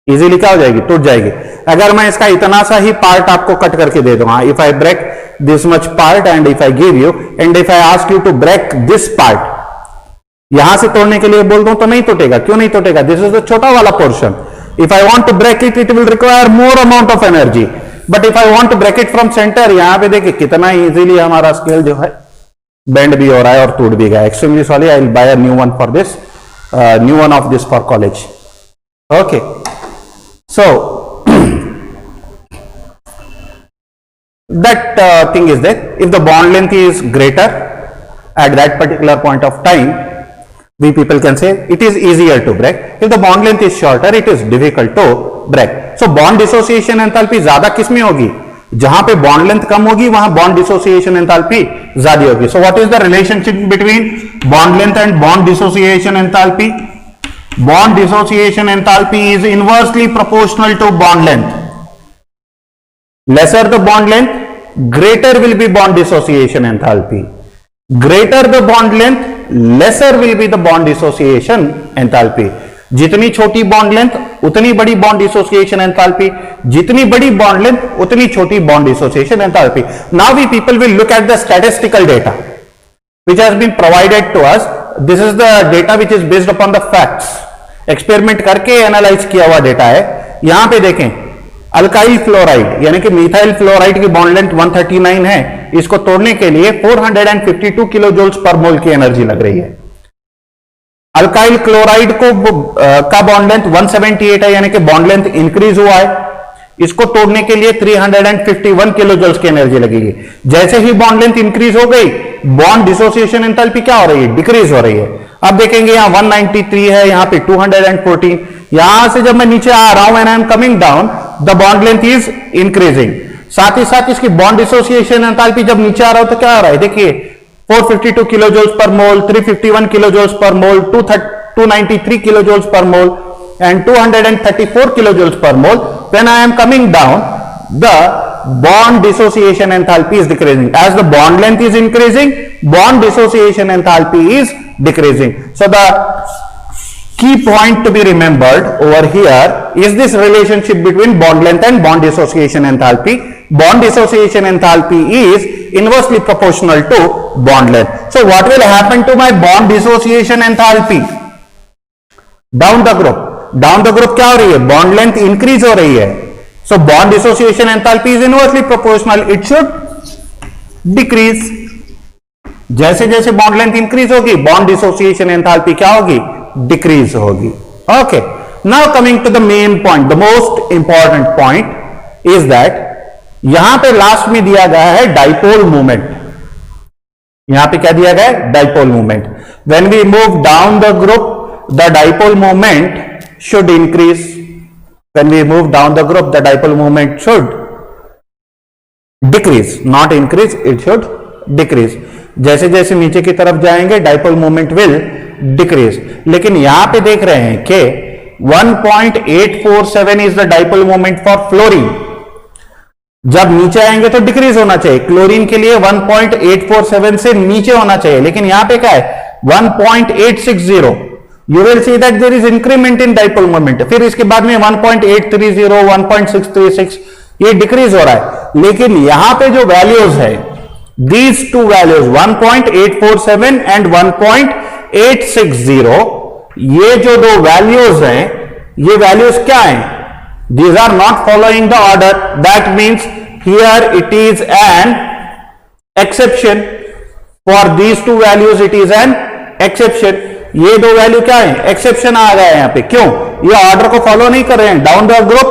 easily क्या हो जाएगी, टूट जाएगी. अगर मैं इसका इतना सा ही पार्ट आपको कट करके दे दूंगा, if I break this much part and if I give you and if I ask you to break this part, यहां से तोड़ने के लिए बोल दूं तो नहीं टूटेगा. क्यों नहीं टूटेगा? दिस इज द छोटा वाला portion. If I want to break it, it will require more amount of energy. But if I want to break it from centre, यहां पे देखिए कितना इजीली हमारा स्केल जो है बेंड भी हो रहा है और टूट भी गया. Extremely sorry, I will buy a new one for this, new one of this for college. Okay, so that thing is that if the bond length is greater at that particular point of time, we people can say it is easier to break. If the bond length is shorter, it is difficult to break. So bond dissociation enthalpy ज्यादा किस में होगी? जहां पे bond length कम होगी वहां bond dissociation enthalpy ज्यादा होगी. So what is the relationship between bond length and bond dissociation enthalpy? Bond dissociation enthalpy is inversely proportional to bond length. lesser the bond length, greater will be bond dissociation enthalpy. Greater the bond length, lesser will be the bond dissociation enthalpy. जितनी छोटी bond length उतनी बड़ी bond dissociation enthalpy, जितनी बड़ी bond length उतनी छोटी bond dissociation enthalpy. Now we people will look at the statistical data which has been provided to us. This is the data which is based upon the facts. Experiment करके analyse किया हुआ data है. यहां पे देखें, alkyl fluoride यानी कि methyl fluoride की बॉन्ड लेंथ 139 है. इसको तोड़ने के लिए 452 किलो जूल्स पर मोल की एनर्जी लग रही है. अल्काइल क्लोराइड को का बॉन्ड लेंथ 178 है यानी कि बॉन्ड लेंथ इंक्रीज हुआ है. इसको तोड़ने के लिए 351 किलो जूल्स की एनर्जी लगेगी. जैसे ही बॉन्ड लेंथ इंक्रीज हो गई, बॉन्ड डिसोसिएशन एंथैल्पी क्या हो रही है? डिक्रीज हो रही है. अब देखेंगे यहां 193 है, यहां पे 214. यहां से जब मैं नीचे आ रहा हूं and I am coming down, the bond length is increasing. साथ ही साथ इसकी बॉन्ड डिसोसिएशन एंथैल्पी जब नीचे आ रहा हो तो क्या हो रहा है? देखिए 452 kilo joules per mole, 351 kilo joules per mole, 293 kilo joules per mole and 234 kilojoules per mole. When I am coming down, the bond dissociation enthalpy is decreasing. As the bond length is increasing, bond dissociation enthalpy is decreasing. So the key point to be remembered over here is this relationship between bond length and bond dissociation enthalpy. Bond dissociation enthalpy is inversely proportional to bond length. So what will happen to my bond dissociation enthalpy? Down the group. Down the group क्या हो रही है? Bond length increase हो रही है. So bond dissociation enthalpy is inversely proportional, it should decrease. जैसे जैसे bond length increase होगी, बॉन्ड डिसोसिएशन एंथैल्पी क्या होगी? डिक्रीज होगी. Okay, now coming to the main point, the most important point is that यहां पे लास्ट में दिया गया है डाइपोल मूवमेंट. यहां पे क्या दिया गया है, dipole moment. When we move down the group the dipole moment should increase. When we move down the group the dipole moment should decrease, not increase, it should decrease. जैसे जैसे नीचे की तरफ जाएंगे डाइपोल मोमेंट विल डिक्रीज. लेकिन यहां पे देख रहे हैं कि 1.847 is the dipole moment for fluorine. जब नीचे आएंगे तो डिक्रीज होना चाहिए. क्लोरीन के लिए 1.847 से नीचे होना चाहिए, लेकिन यहां पे क्या है 1.860. You will see that there is increment in dipole moment. फिर इसके बाद में 1.830, 1.636 ये डिक्रीज हो रहा है. लेकिन यहां पे जो वैल्यूज है, these two values 1.847 and 1.860, ये जो दो वैल्यूज हैं, ये वैल्यूज क्या हैं? These are not following the order. That means here it is an exception. For these two values it is an exception. ये दो वैल्यू क्या है? एक्सेप्शन आ गया है यहां पे. क्यों? ये ऑर्डर को फॉलो नहीं कर रहे हैं. Down the group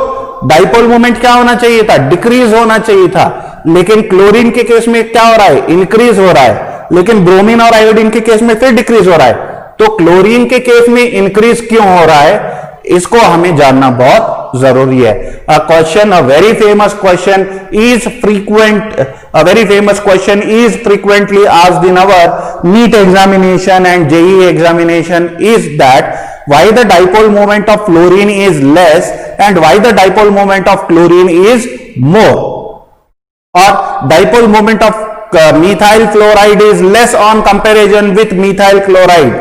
dipole moment क्या होना चाहिए था? डिक्रीज होना चाहिए था. लेकिन क्लोरीन के केस में क्या हो रहा है? इंक्रीज हो रहा है. लेकिन ब्रोमीन और आयोडीन के केस में फिर डिक्रीज हो रहा है. तो क्लोरीन के केस में इंक्रीज क्यों हो रहा है, इसको हमें जानना बहुत जरूरी है. A question, a very famous question is frequently asked in our NEET examination and JEE examination is that why the dipole moment of fluorine is less and why the dipole moment of chlorine is more, or dipole moment of methyl chloride is less on comparison with methyl chloride.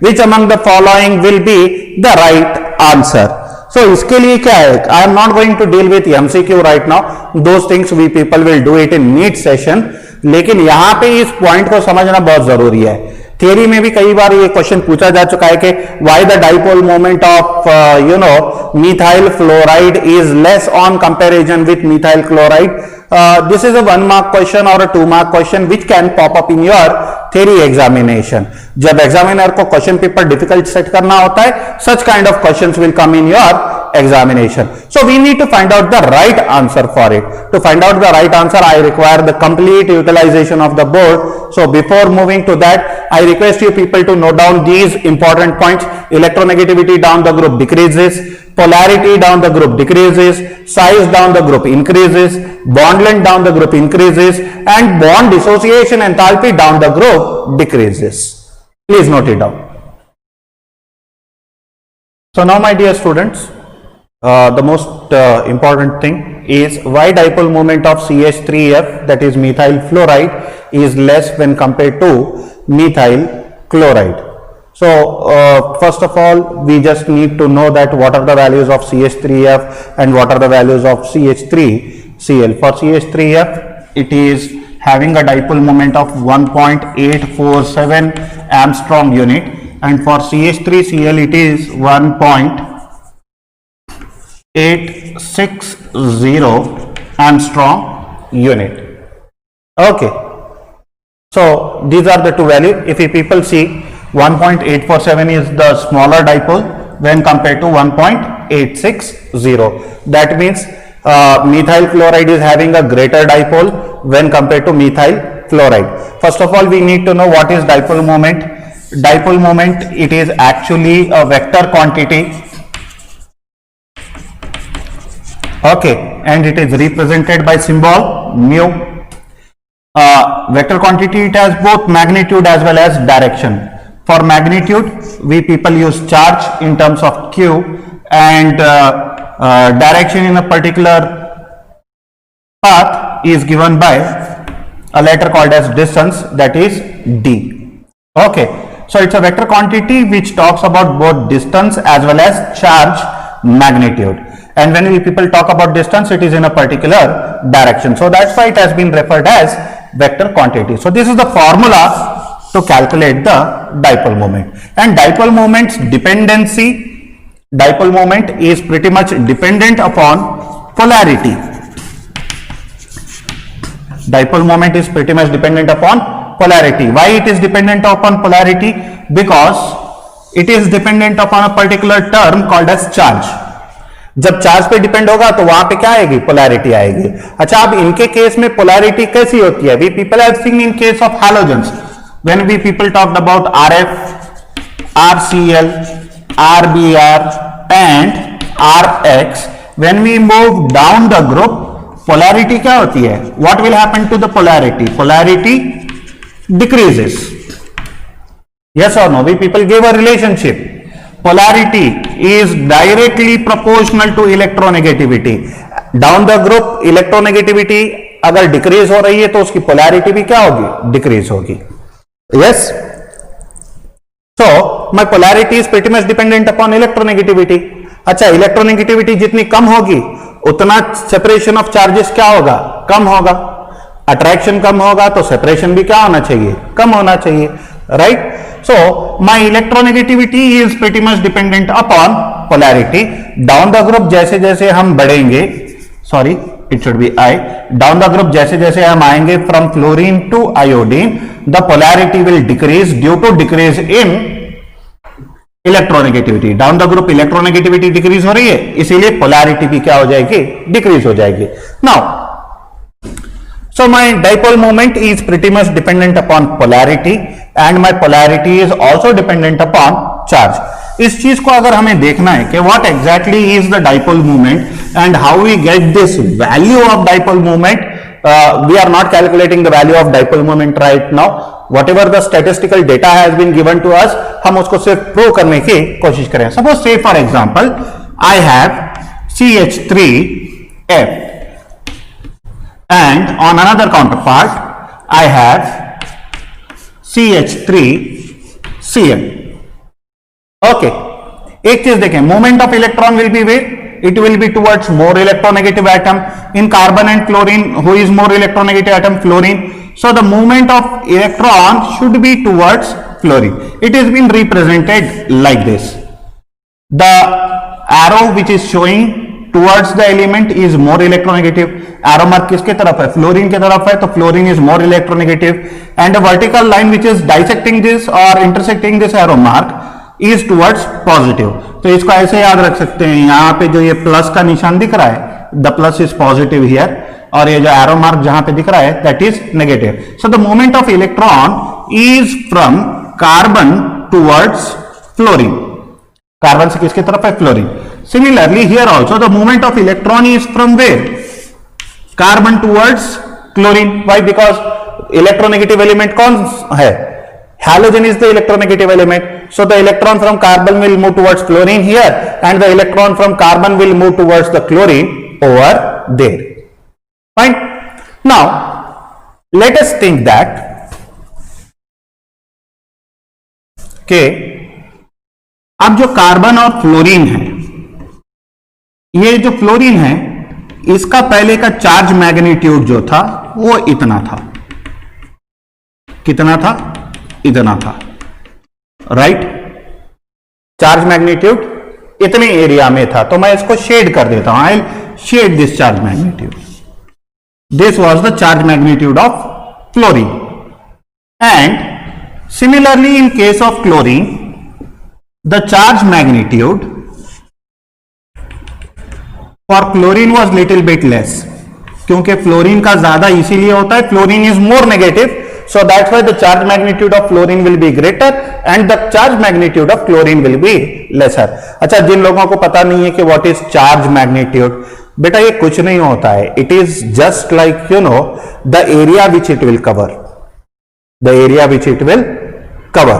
Which among the following will be the right answer? So इसके लिए क्या है? I am not going to deal with MCQ right now. Those things we people will do it in NEET session. लेकिन यहां पे इस point को समझना बहुत जरूरी है. थियरी में भी कई बार ये क्वेश्चन पूछा जा चुका है कि why the dipole moment of methyl fluoride is less on comparison with methyl chloride. This is a 1 mark question or a 2 mark question which can pop up in your theory examination. जब examiner को question paper difficult set करना होता है, such kind of questions will come in your examination. So we need to find out the right answer for it. To find out the right answer, I require the complete utilization of the board. So before moving to that, I request you people to note down these important points. Electronegativity down the group decreases, polarity down the group decreases, size down the group increases, bond length down the group increases, and bond dissociation enthalpy down the group decreases. Please note it down. So now my dear students, the most important thing is why dipole moment of CH3F, that is methyl fluoride, is less when compared to methyl chloride. So first of all, we just need to know that what are the values of CH3F and what are the values of CH3Cl. For CH3F, it is having a dipole moment of 1.847 Armstrong unit, and for CH3Cl it is 1.860 Armstrong unit. Okay, so these are the two values. If you people see, 1.847 is the smaller dipole when compared to 1.860. That means methyl chloride is having a greater dipole when compared to methyl fluoride. First of all, we need to know what is dipole moment. Dipole moment, it is actually a vector quantity. Okay, and it is represented by symbol mu. Vector quantity, it has both magnitude as well as direction. For magnitude, we people use charge in terms of q, and direction in a particular path is given by a letter called as distance, that is d. Okay, so it's a vector quantity which talks about both distance as well as charge magnitude. And when we people talk about distance, it is in a particular direction. So that's why it has been referred as vector quantity. So this is the formula to calculate the dipole moment. And dipole moment's dependency, dipole moment is pretty much dependent upon polarity. Dipole moment is pretty much dependent upon polarity. Why it is dependent upon polarity? Because it is dependent upon a particular term called as charge. जब charge पे depend होगा तो वहां पे क्या आएगी? Polarity आएगी. अच्छा, अब इनके केस में पोलैरिटी कैसी होती है? We people have seen in case of halogens. when we people talked about RF, RCl, RBr and RX, when we move down the group, polarity क्या होती है? What will happen to the polarity? Polarity decreases. Yes or no? We people gave a relationship. Polarity is directly proportional to electronegativity. Down the group electronegativity अगर decrease हो रही है तो उसकी polarity भी क्या होगी? डिक्रीज होगी. Yes, so my polarity is pretty much dependent upon electronegativity. अच्छा, इलेक्ट्रोनेगेटिविटी जितनी कम होगी उतना सेपरेशन ऑफ चार्जेस क्या होगा? कम होगा. अट्रैक्शन कम होगा तो सेपरेशन भी क्या होना चाहिए? कम होना चाहिए. Right? So my electronegativity is pretty much dependent upon polarity. Down the group जैसे जैसे हम बढ़ेंगे, sorry it should be I, down the group जैसे जैसे हम आएंगे from fluorine to iodine, the polarity will decrease due to decrease in electronegativity. down the group electronegativity decrease हो रही है, इसीलिए polarity भी क्या हो जाएगी? decrease हो जाएगी. Now, so my dipole moment is pretty much dependent upon polarity and my polarity is also dependent upon charge. इस चीज को अगर हमें देखना है कि what exactly is the dipole moment and how we get this value of dipole moment, we are not calculating the value of dipole moment right now. Whatever the statistical data has been given to us, हम उसको सिर्फ prove करने की कोशिश करें. Suppose say for example I have CH3F and on another counterpart I have CH3Cl. Okay, एक चीज देखें, movement of electron will be where? It will be towards more electronegative atom. In carbon and chlorine, who is more electronegative atom? Fluorine. So the movement of electron should be towards fluorine. It is been represented like this. The arrow which is showing towards the element is more electronegative. Arrow mark किसके तरफ है? Fluorine की तरफ है, तो fluorine is more electronegative. And the vertical line which is dissecting this or intersecting this arrow mark is towards positive. तो इसको ऐसे याद रख सकते हैं, यहां पे जो ये प्लस का निशान दिख रहा है, the plus is positive here, और ये जो एरो मार्क जहां पे दिख रहा है that is negative. So the movement of electron is from carbon towards fluorine. Carbon से किसकी तरफ है? Fluorine. Similarly here also the movement of electron is from where? Carbon towards chlorine. Why? Because electronegative element कौन है? Halogen is the electronegative element. So the electron from carbon will move towards fluorine here and the electron from carbon will move towards the chlorine over there. Fine. Now, let us think that अब जो carbon और fluorine है, ये जो fluorine है इसका पहले का चार्ज मैग्नीट्यूड जो था वो इतना था. कितना था? इतना था. राइट? चार्ज मैग्नीट्यूड इतने एरिया में था. तो मैं इसको शेड कर देता हूं. I shade this charge magnitude. This was the charge magnitude of fluorine. And similarly in case of chlorine the charge magnitude for chlorine was little bit less. क्योंकि फ्लोरीन का ज्यादा इसीलिए होता है, fluorine is more negative. So that's why the charge magnitude of fluorine will be greater and the charge magnitude of chlorine will be lesser. अच्छा, जिन लोगों को पता नहीं है कि what is charge magnitude, बेटा ये कुछ नहीं होता है. It is just like the area which it will cover. The area which it will cover.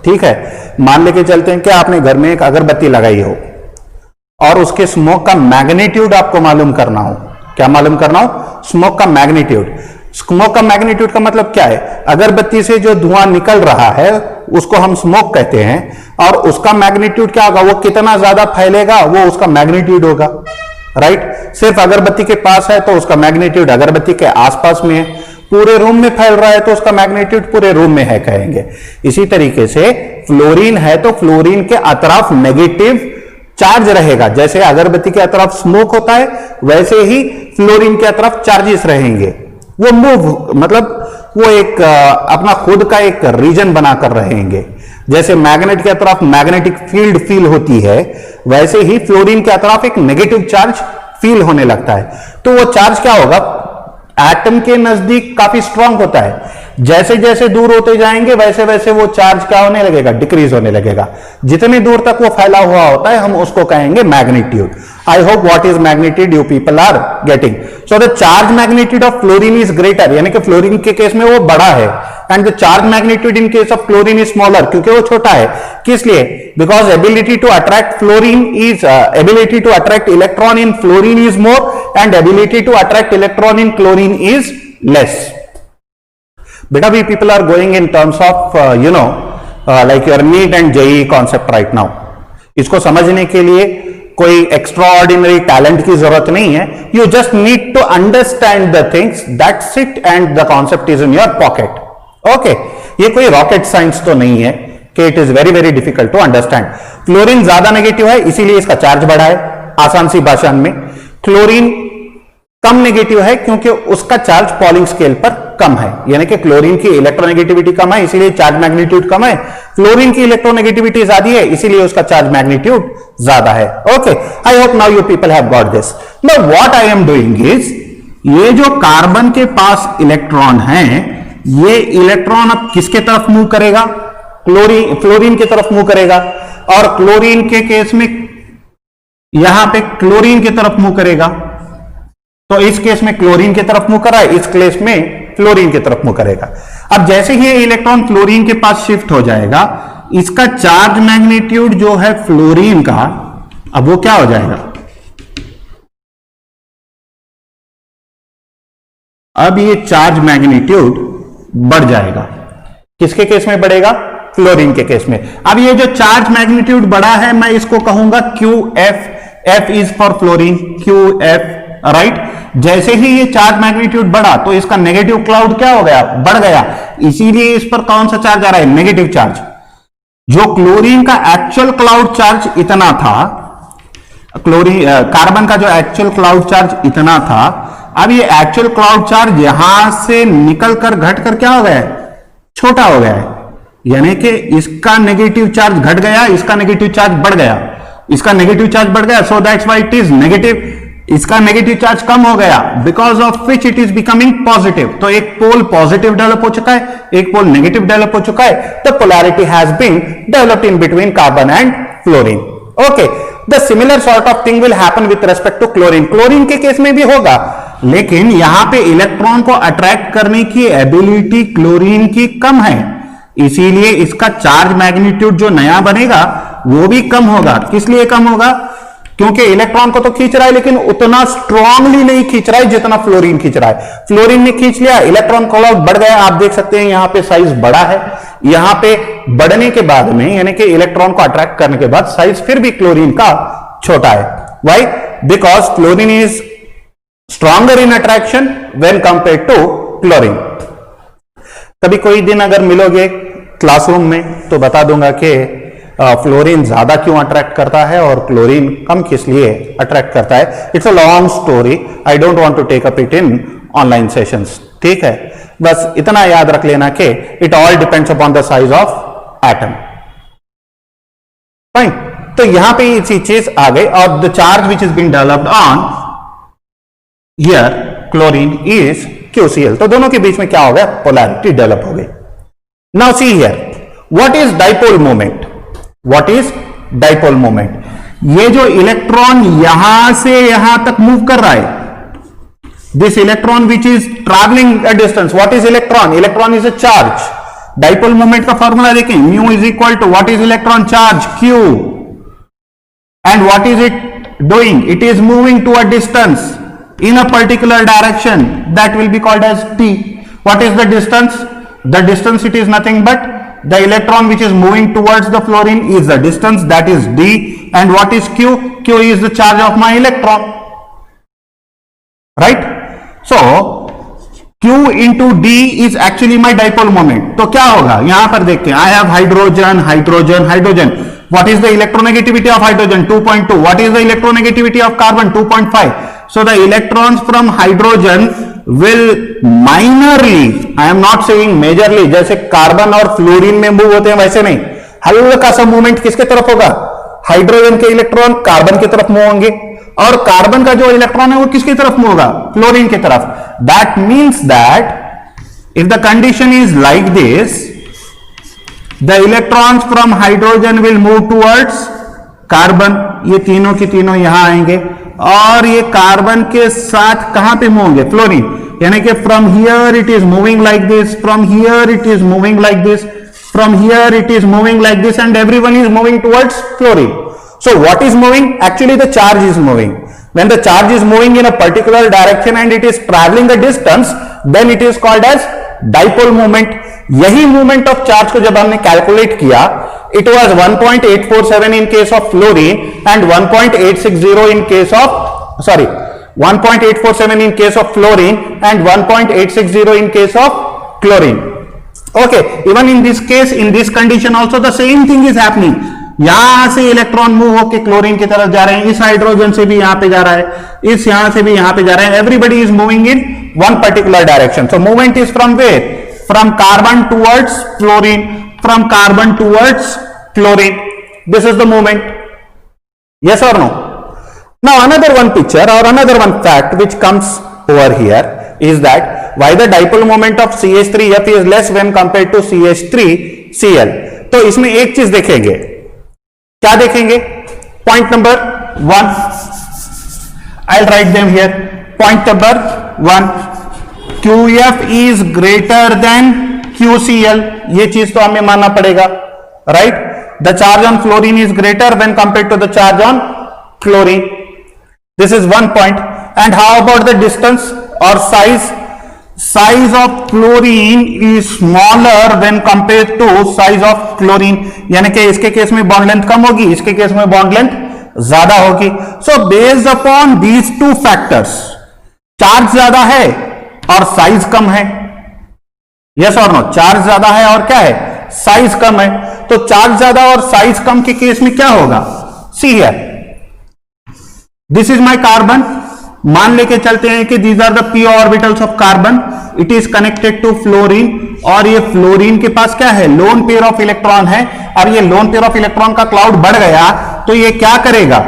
ठीक है? मान लेके चलते हैं कि आपने घर में एक अगरबत्ती लगाई हो और उसके स्मोक का मैग्नीट्यूड आपको मालूम करना हो. क्या मालूम करना हो? स्मोक का मैग्नीट्यूड. स्मोक का मैग्नीट्यूड का मतलब क्या है? अगरबत्ती से जो धुआं निकल रहा है उसको हम स्मोक कहते हैं, और उसका मैग्नीट्यूड क्या होगा? वो कितना ज्यादा फैलेगा वो उसका मैग्नीट्यूड होगा. राइट? सिर्फ अगरबत्ती के पास है तो उसका मैग्नीट्यूड अगरबत्ती के आसपास में है. पूरे रूम में फैल रहा है तो उसका मैग्नीट्यूड पूरे रूम में है कहेंगे. इसी तरीके से फ्लोरीन है तो फ्लोरीन के अतराफ नेगेटिव चार्ज रहेगा. जैसे अगरबत्ती के अतराफ स्मोक होता है वैसे ही फ्लोरीन के अतराफ चार्जेस रहेंगे. वो मूव मतलब वो एक अपना खुद का एक रीजन बनाकर रहेंगे. जैसे मैग्नेट के तरफ मैग्नेटिक फील्ड फील होती है वैसे ही फ्लोरीन के तरफ एक नेगेटिव चार्ज फील होने लगता है. तो वो चार्ज क्या होगा? एटम के नजदीक काफी स्ट्रांग होता है, जैसे जैसे दूर होते जाएंगे वैसे वैसे वो चार्ज क्या होने लगेगा, डिक्रीज होने लगेगा। जितनी दूर तक वो फैला हुआ होता है हम उसको कहेंगे magnitude. I hope what is magnitude you people are getting. So the charge magnitude of fluorine is greater, यानी कि फ्लोरीन के केस में वो बड़ा है, and the charge magnitude in case of chlorine is smaller, क्योंकि वो छोटा है। किस लिए? Because ability to attract fluorine is ability to attract electron in fluorine is more and ability to attract electron in chlorine is less. बेटा we people are going in terms of like your NEET and JEE concept right now. इसको समझने के लिए कोई extra ordinary talent की जरूरत नहीं है। You just need to understand the things, that's it, and the concept is in your pocket. Okay, ये कोई रॉकेट साइंस तो नहीं है कि it is very very difficult to understand. Chlorine ज्यादा नेगेटिव है इसीलिए इसका चार्ज बढ़ा है, आसान सी भाषा में। क्लोरीन कम नेगेटिव है क्योंकि उसका चार्ज पॉलिंग स्केल पर कम है, यानी कि क्लोरीन की इलेक्ट्रोनेगेटिविटी कम है इसीलिए चार्ज मैग्नीट्यूड कम है। फ्लोरीन की इलेक्ट्रोनेगेटिविटी ज्यादा है इसीलिए उसका चार्ज मैग्नीट्यूड ज्यादा है। Okay, I hope now you people have got this. Now what I am doing is, ये जो कार्बन के पास इलेक्ट्रॉन है, ये इलेक्ट्रॉन अब किसके तरफ मूव करेगा? फ्लोरीन की तरफ मूव करेगा, और क्लोरीन के केस में यहां पे क्लोरीन की तरफ मूव करेगा। तो इस केस में क्लोरीन की तरफ मूव कर रहा है, इस केस में फ्लोरीन की तरफ मूव करेगा। अब जैसे ही इलेक्ट्रॉन फ्लोरीन के पास शिफ्ट हो जाएगा, इसका चार्ज मैग्नीट्यूड जो है फ्लोरीन का, अब वो क्या हो जाएगा? अब ये चार्ज मैग्नीट्यूड बढ़ जाएगा। किसके केस में बढ़ेगा? फ्लोरीन के केस में। अब ये जो चार्ज मैग्नीट्यूड बढ़ा है मैं इसको कहूंगा QF। F is for fluorine, QF, right. जैसे ही ये चार्ज मैग्नीट्यूड बढ़ा तो इसका नेगेटिव क्लाउड क्या हो गया? बढ़ गया। इसीलिए इस पर कौन सा चार्ज आ रहा है? Negative charge. जो क्लोरीन का एक्चुअल क्लाउड चार्ज इतना था, कार्बन का जो एक्चुअल क्लाउड चार्ज इतना था, अब ये एक्चुअल क्लाउड चार्ज यहां से निकलकर घटकर क्या हो गया है? छोटा हो गया है। यानी कि इसका नेगेटिव चार्ज घट गया, इसका नेगेटिव चार्ज बढ़ गया, इसका नेगेटिव चार्ज बढ़ गया। सो that's why it is negative. इसका नेगेटिव चार्ज कम हो गया, because of which it is becoming positive. तो एक पोल पॉजिटिव डेवलप हो चुका है, एक पोल नेगेटिव डेवलप हो चुका है। The polarity has been developed in between carbon and fluorine. Okay, the similar sort of thing will happen with respect to chlorine. Chlorine के केस में भी होगा, लेकिन यहां पे इलेक्ट्रॉन को अट्रैक्ट करने की एबिलिटी क्लोरीन की कम है, इसीलिए इसका चार्ज मैग्नीट्यूड जो नया बनेगा वो भी कम होगा। किस लिए कम होगा? क्योंकि इलेक्ट्रॉन को तो खींच रहा है लेकिन उतना स्ट्रांगली नहीं खींच रहा है जितना फ्लोरीन खींच रहा है। फ्लोरीन ने खींच लिया, इलेक्ट्रॉन क्लाउड बढ़ गया। आप देख सकते हैं यहां पे साइज बड़ा है, यहां पे बढ़ने के बाद में यानी कि इलेक्ट्रॉन को अट्रैक्ट करने के बाद साइज फिर भी क्लोरीन का छोटा है। Why? Because chlorine is stronger in attraction when compared to chlorine. कभी कोई दिन अगर मिलोगे क्लासरूम में तो बता दूंगा कि फ्लोरीन ज्यादा क्यों अट्रैक्ट करता है और क्लोरीन कम किस लिए अट्रैक्ट करता है। It's a long story, I don't want to take up it in online sessions. ठीक है, बस इतना याद रख लेना कि it all depends upon the size of atom. Fine, तो यहां पे इसी चीज आ गई। और the charge which is being developed on here chlorine is QCl। तो दोनों के बीच में क्या हो गया? पोलैरिटी डेवलप हो गई। Now see here, what is dipole moment? What is dipole moment? ये जो इलेक्ट्रॉन यहां से यहां तक मूव कर रहा है, this electron which is travelling a distance, what is electron? Electron is a charge. Dipole moment का फॉर्मूला देखें, mu is equal to what is electron charge? Q। And what is it doing? It is moving to a distance in a particular direction, that will be called as t. What is the distance? The distance, it is nothing but the electron which is moving towards the fluorine is the distance, that is d. And what is Q? Q is the charge of my electron, right? So Q into d is actually my dipole moment. तो क्या होगा यहां पर देखते हैं, I have hydrogen, hydrogen, hydrogen. What is the electronegativity of hydrogen? 2.2. What is the electronegativity of carbon? 2.5. So the electrons from hydrogen will minorly, I am not saying majorly, जैसे carbon और fluorine में move होते हैं वैसे नहीं, हल्का सा movement किसके तरफ होगा? हाइड्रोजन के इलेक्ट्रॉन कार्बन की तरफ मूव होंगे, और कार्बन का जो इलेक्ट्रॉन है वो किसकी तरफ मूव होगा? फ्लोरीन की तरफ। That means that If the condition is like this, the electrons from hydrogen will move towards carbon. ये तीनों की तीनों यहां आएंगे और ये कार्बन के साथ कहां पे मूव होंगे? फ्लोरीन. यानी कि from here it is moving like this, from here it is moving like this, from here it is moving like this, and everyone is moving towards fluorine. So what is moving? Actually the charge is moving. When the charge is moving in a particular direction and it is traveling a distance, then it is called as dipole moment. यही movement of charge को जब हमने calculate किया, it was 1.847 in case of fluorine and 1.860 in case of, 1.847 in case of fluorine and 1.860 in case of chlorine. Okay, even in this case, in this condition also the same thing is happening. यहां से electron move होकर chlorine की तरफ जा रहे हैं, इस hydrogen से भी यहां पे जा रहा है, इस यहां से भी यहां पे जा रहे हैं. Everybody is moving in one particular direction. So movement is from where? From carbon towards fluorine, from carbon towards chlorine. This is the movement. Yes और no? Now another one picture or another one fact which comes over here is that why the dipole moment of CH3F is less when compared to CH3Cl. तो इसमें एक चीज देखेंगे. क्या देखेंगे? Point number 1, I write them here. Point number 1, QF is greater than QCl. ये चीज तो हमें मानना पड़ेगा, right? The charge on fluorine is greater when compared to the charge on chlorine. This is one point. And how about the distance और size? Size of fluorine is smaller when compared to size of chlorine. यानी कि इसके case में bond length कम होगी, इसके case में bond length ज्यादा होगी. So based upon these two factors, charge ज्यादा है और साइज कम है. यस और नो? चार्ज ज्यादा है और क्या है? साइज कम है. तो चार्ज ज्यादा और साइज कम के केस में क्या होगा? See here, this is my carbon. मान लेके चलते हैं कि these are the p orbitals of carbon. It is connected to fluorine और ये फ्लोरीन के पास क्या है? लोन पेयर ऑफ इलेक्ट्रॉन है. और ये लोन पेयर ऑफ इलेक्ट्रॉन का क्लाउड बढ़ गया तो ये क्या करेगा?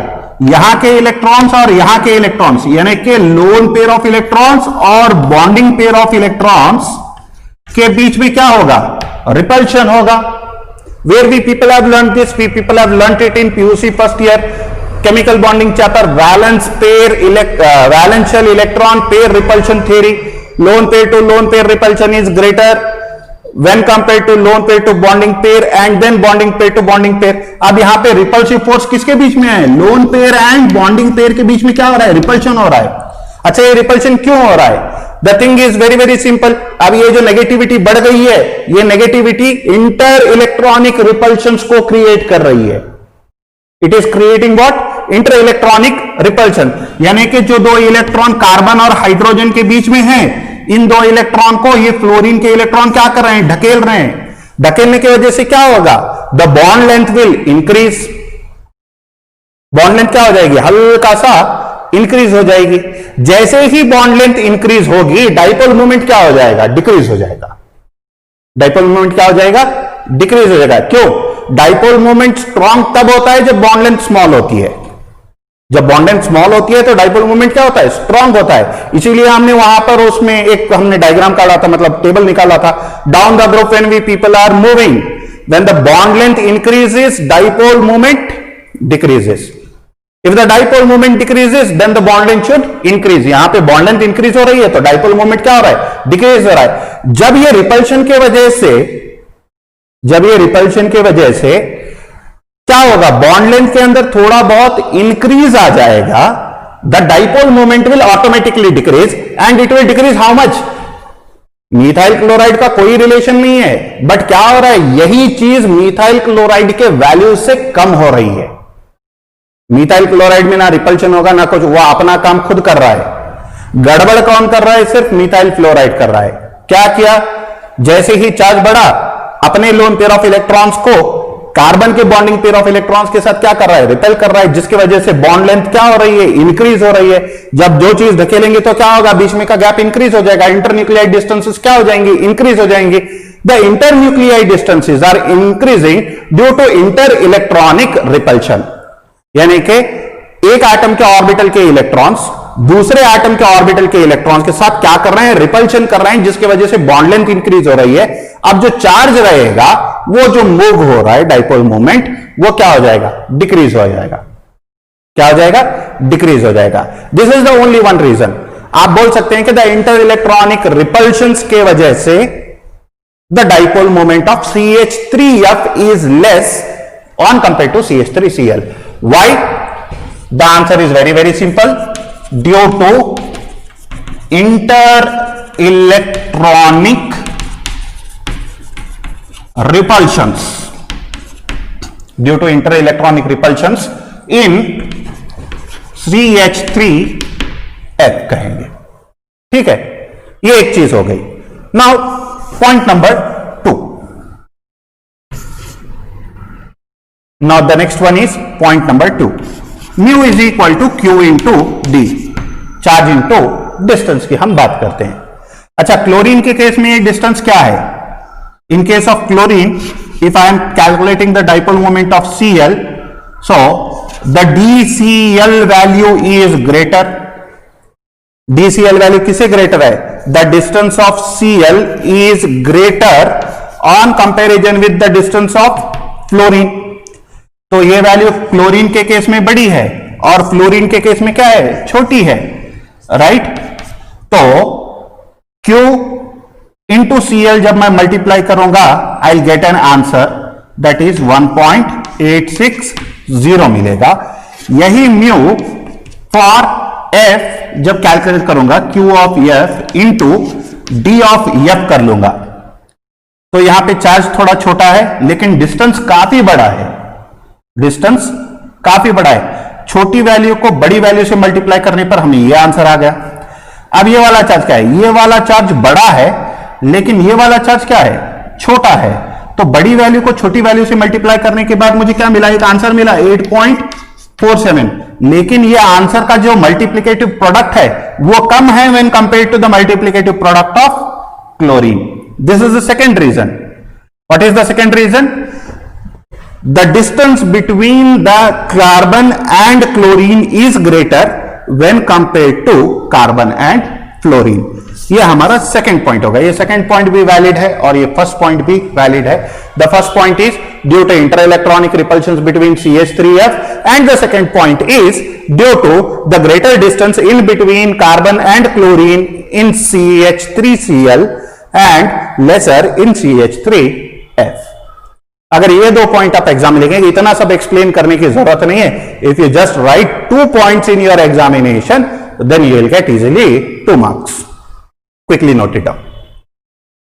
यहां के इलेक्ट्रॉन्स और यहां के इलेक्ट्रॉन्स, यानी कि लोन पेयर ऑफ इलेक्ट्रॉन्स और बॉन्डिंग पेयर ऑफ इलेक्ट्रॉन्स के बीच में क्या होगा? रिपल्शन होगा. Where we people have learn this? We people have learn it in PUC first year chemical bonding chapter, valence pair valential electron pair repulsion theory. Lone pair to lone pair repulsion is greater when compared to lone pair to bonding pair and then bonding pair to bonding pair. अब यहां पे repulsive force किसके बीच में है? Lone pair and bonding pair के बीच में क्या हो रहा है? रिपल्शन हो रहा है. अच्छा, ये रिपल्शन क्यों हो रहा है? The thing is very very simple. अब ये जो नेगेटिविटी बढ़ गई है, ये नेगेटिविटी इंटर इलेक्ट्रॉनिक रिपल्शंस को क्रिएट कर रही है. It is creating what? Inter electronic repulsion. यानी कि जो दो इलेक्ट्रॉन कार्बन और हाइड्रोजन के बीच में है, इन दो इलेक्ट्रॉन को ये फ्लोरीन के इलेक्ट्रॉन क्या कर रहे हैं? ढकेल रहे हैं. ढकेलने की वजह से क्या होगा? The bond length will increase. Bond length क्या हो जाएगी? हल्का सा इंक्रीज हो जाएगी. जैसे ही बॉन्ड लेंथ इंक्रीज होगी, डाइपोल मोमेंट क्या हो जाएगा? डिक्रीज हो जाएगा. डाइपोल मोमेंट क्या हो जाएगा? डिक्रीज हो जाएगा. क्यों? डाइपोल मोमेंट स्ट्रॉन्ग तब होता है जब बॉन्ड लेंथ स्मॉल होती है. जब बॉन्ड लेंथ स्मॉल होती है तो डाइपोल मोमेंट क्या होता है? स्ट्रॉन्ग होता है. इसीलिए हमने वहां पर उसमें एक हमने डायग्राम काढ़ा था, मतलब टेबल निकाला था. Down the group when we people are moving, when the bond length increases, dipole moment decreases. If the dipole moment decreases, then the bond length should increase. यहां पे बॉन्ड लेंथ इंक्रीज हो रही है तो dipole moment क्या हो रहा है? डिक्रीज हो रहा है. जब ये रिपल्शन के वजह से क्या होगा? बॉन्ड लेंथ के अंदर थोड़ा बहुत इंक्रीज आ जाएगा. The dipole moment will automatically decrease and it will decrease how much? Methyl chloride का कोई रिलेशन नहीं है, बट क्या हो रहा है? यही चीज मीथाइल क्लोराइड के वैल्यू से कम हो रही है. मीथाइल क्लोराइड में ना रिपल्शन होगा ना कुछ, वो अपना काम खुद कर रहा है. गड़बड़ कौन कर रहा है? सिर्फ मीथाइल फ्लोराइड कर रहा है. क्या किया? जैसे ही चार्ज बढ़ा, अपने लोन पेयर ऑफ इलेक्ट्रॉन्स को कार्बन के बॉन्डिंग पेयर ऑफ इलेक्ट्रॉन्स के साथ क्या कर रहा है? रिपेल कर रहा है, जिसकी वजह से बॉन्ड लेंथ क्या हो रही है? इंक्रीज हो रही है. जब जो चीज धकेलेंगे तो क्या होगा? बीच में का गैप इंक्रीज हो जाएगा. इंटरन्यूक्लियाई डिस्टेंसेस क्या हो जाएंगी? इंक्रीज हो जाएंगी. The internuclear distances are increasing due to inter electronic repulsion. यानी कि एक एटम के ऑर्बिटल के इलेक्ट्रॉन्स दूसरे एटम के ऑर्बिटल के इलेक्ट्रॉन्स के साथ क्या कर रहे हैं, रिपल्शन कर रहे हैं, जिसकी वजह से बॉन्ड लेंथ इंक्रीज हो रही है। अब जो चार्ज रहेगा वो जो मूव हो रहा है डाइपोल मोमेंट, वो क्या हो जाएगा, डिक्रीज हो जाएगा। क्या हो जाएगा, डिक्रीज हो जाएगा। This is the only one reason. आप बोल सकते हैं कि द इंटर इलेक्ट्रॉनिक रिपल्शंस के वजह से the dipole moment of CH3F is less on compare to CH3Cl. Why? The answer is very very simple, due to inter electronic repulsions, due to inter-electronic repulsions in CH3F कहेंगे। ठीक है, ये एक चीज हो गई। Now point number 2। Now the next one is point number 2। Mu is equal to Q into D, charge into distance की हम बात करते हैं। अच्छा, क्लोरीन के केस में ये डिस्टेंस क्या है? In case of chlorine, if I am calculating the dipole moment of Cl, so the DCl value is greater. DCl value किसे greater है? The distance of Cl is greater on comparison with the distance of fluorine. तो ये value chlorine के case में बड़ी है और fluorine के केस में क्या है, छोटी है, राइट? तो Q इंटू Cl जब मैं मल्टीप्लाई करूंगा, I will get an answer that is 1.860 मिलेगा। यही म्यू फॉर F जब कैलकुलेट करूंगा, Q of F into D of F कर लूंगा, तो यहां पे चार्ज थोड़ा छोटा है लेकिन डिस्टेंस काफी बड़ा है। डिस्टेंस काफी बड़ा है। छोटी वैल्यू को बड़ी वैल्यू से मल्टीप्लाई करने पर हमें यह आंसर आ गया। अब ये वाला चार्ज क्या है? ये वाला चार्ज बड़ा है लेकिन ये वाला चार्ज क्या है, छोटा है। तो बड़ी वैल्यू को छोटी वैल्यू से मल्टीप्लाई करने के बाद मुझे क्या मिला, एक आंसर मिला 8.47। लेकिन ये आंसर का जो मल्टीप्लिकेटिव प्रोडक्ट है वो कम है when compare to the multiplicative product of chlorine. This is the second reason. What is the second reason? The distance between the carbon and chlorine is greater when compare to carbon and fluorine. ये हमारा second point होगा। ये second point भी valid है और ये first point भी valid है। The first point is due to inter electronic repulsions between CH3F and the second point is due to the greater distance in between carbon and chlorine in CH3Cl and lesser in CH3F। अगर ये दो point आप exam में लिखेंगे, इतना सब explain करने की जरूरत नहीं है। If you just right 2 points in your examination, then you will get easily 2 marks. Quickly note it down.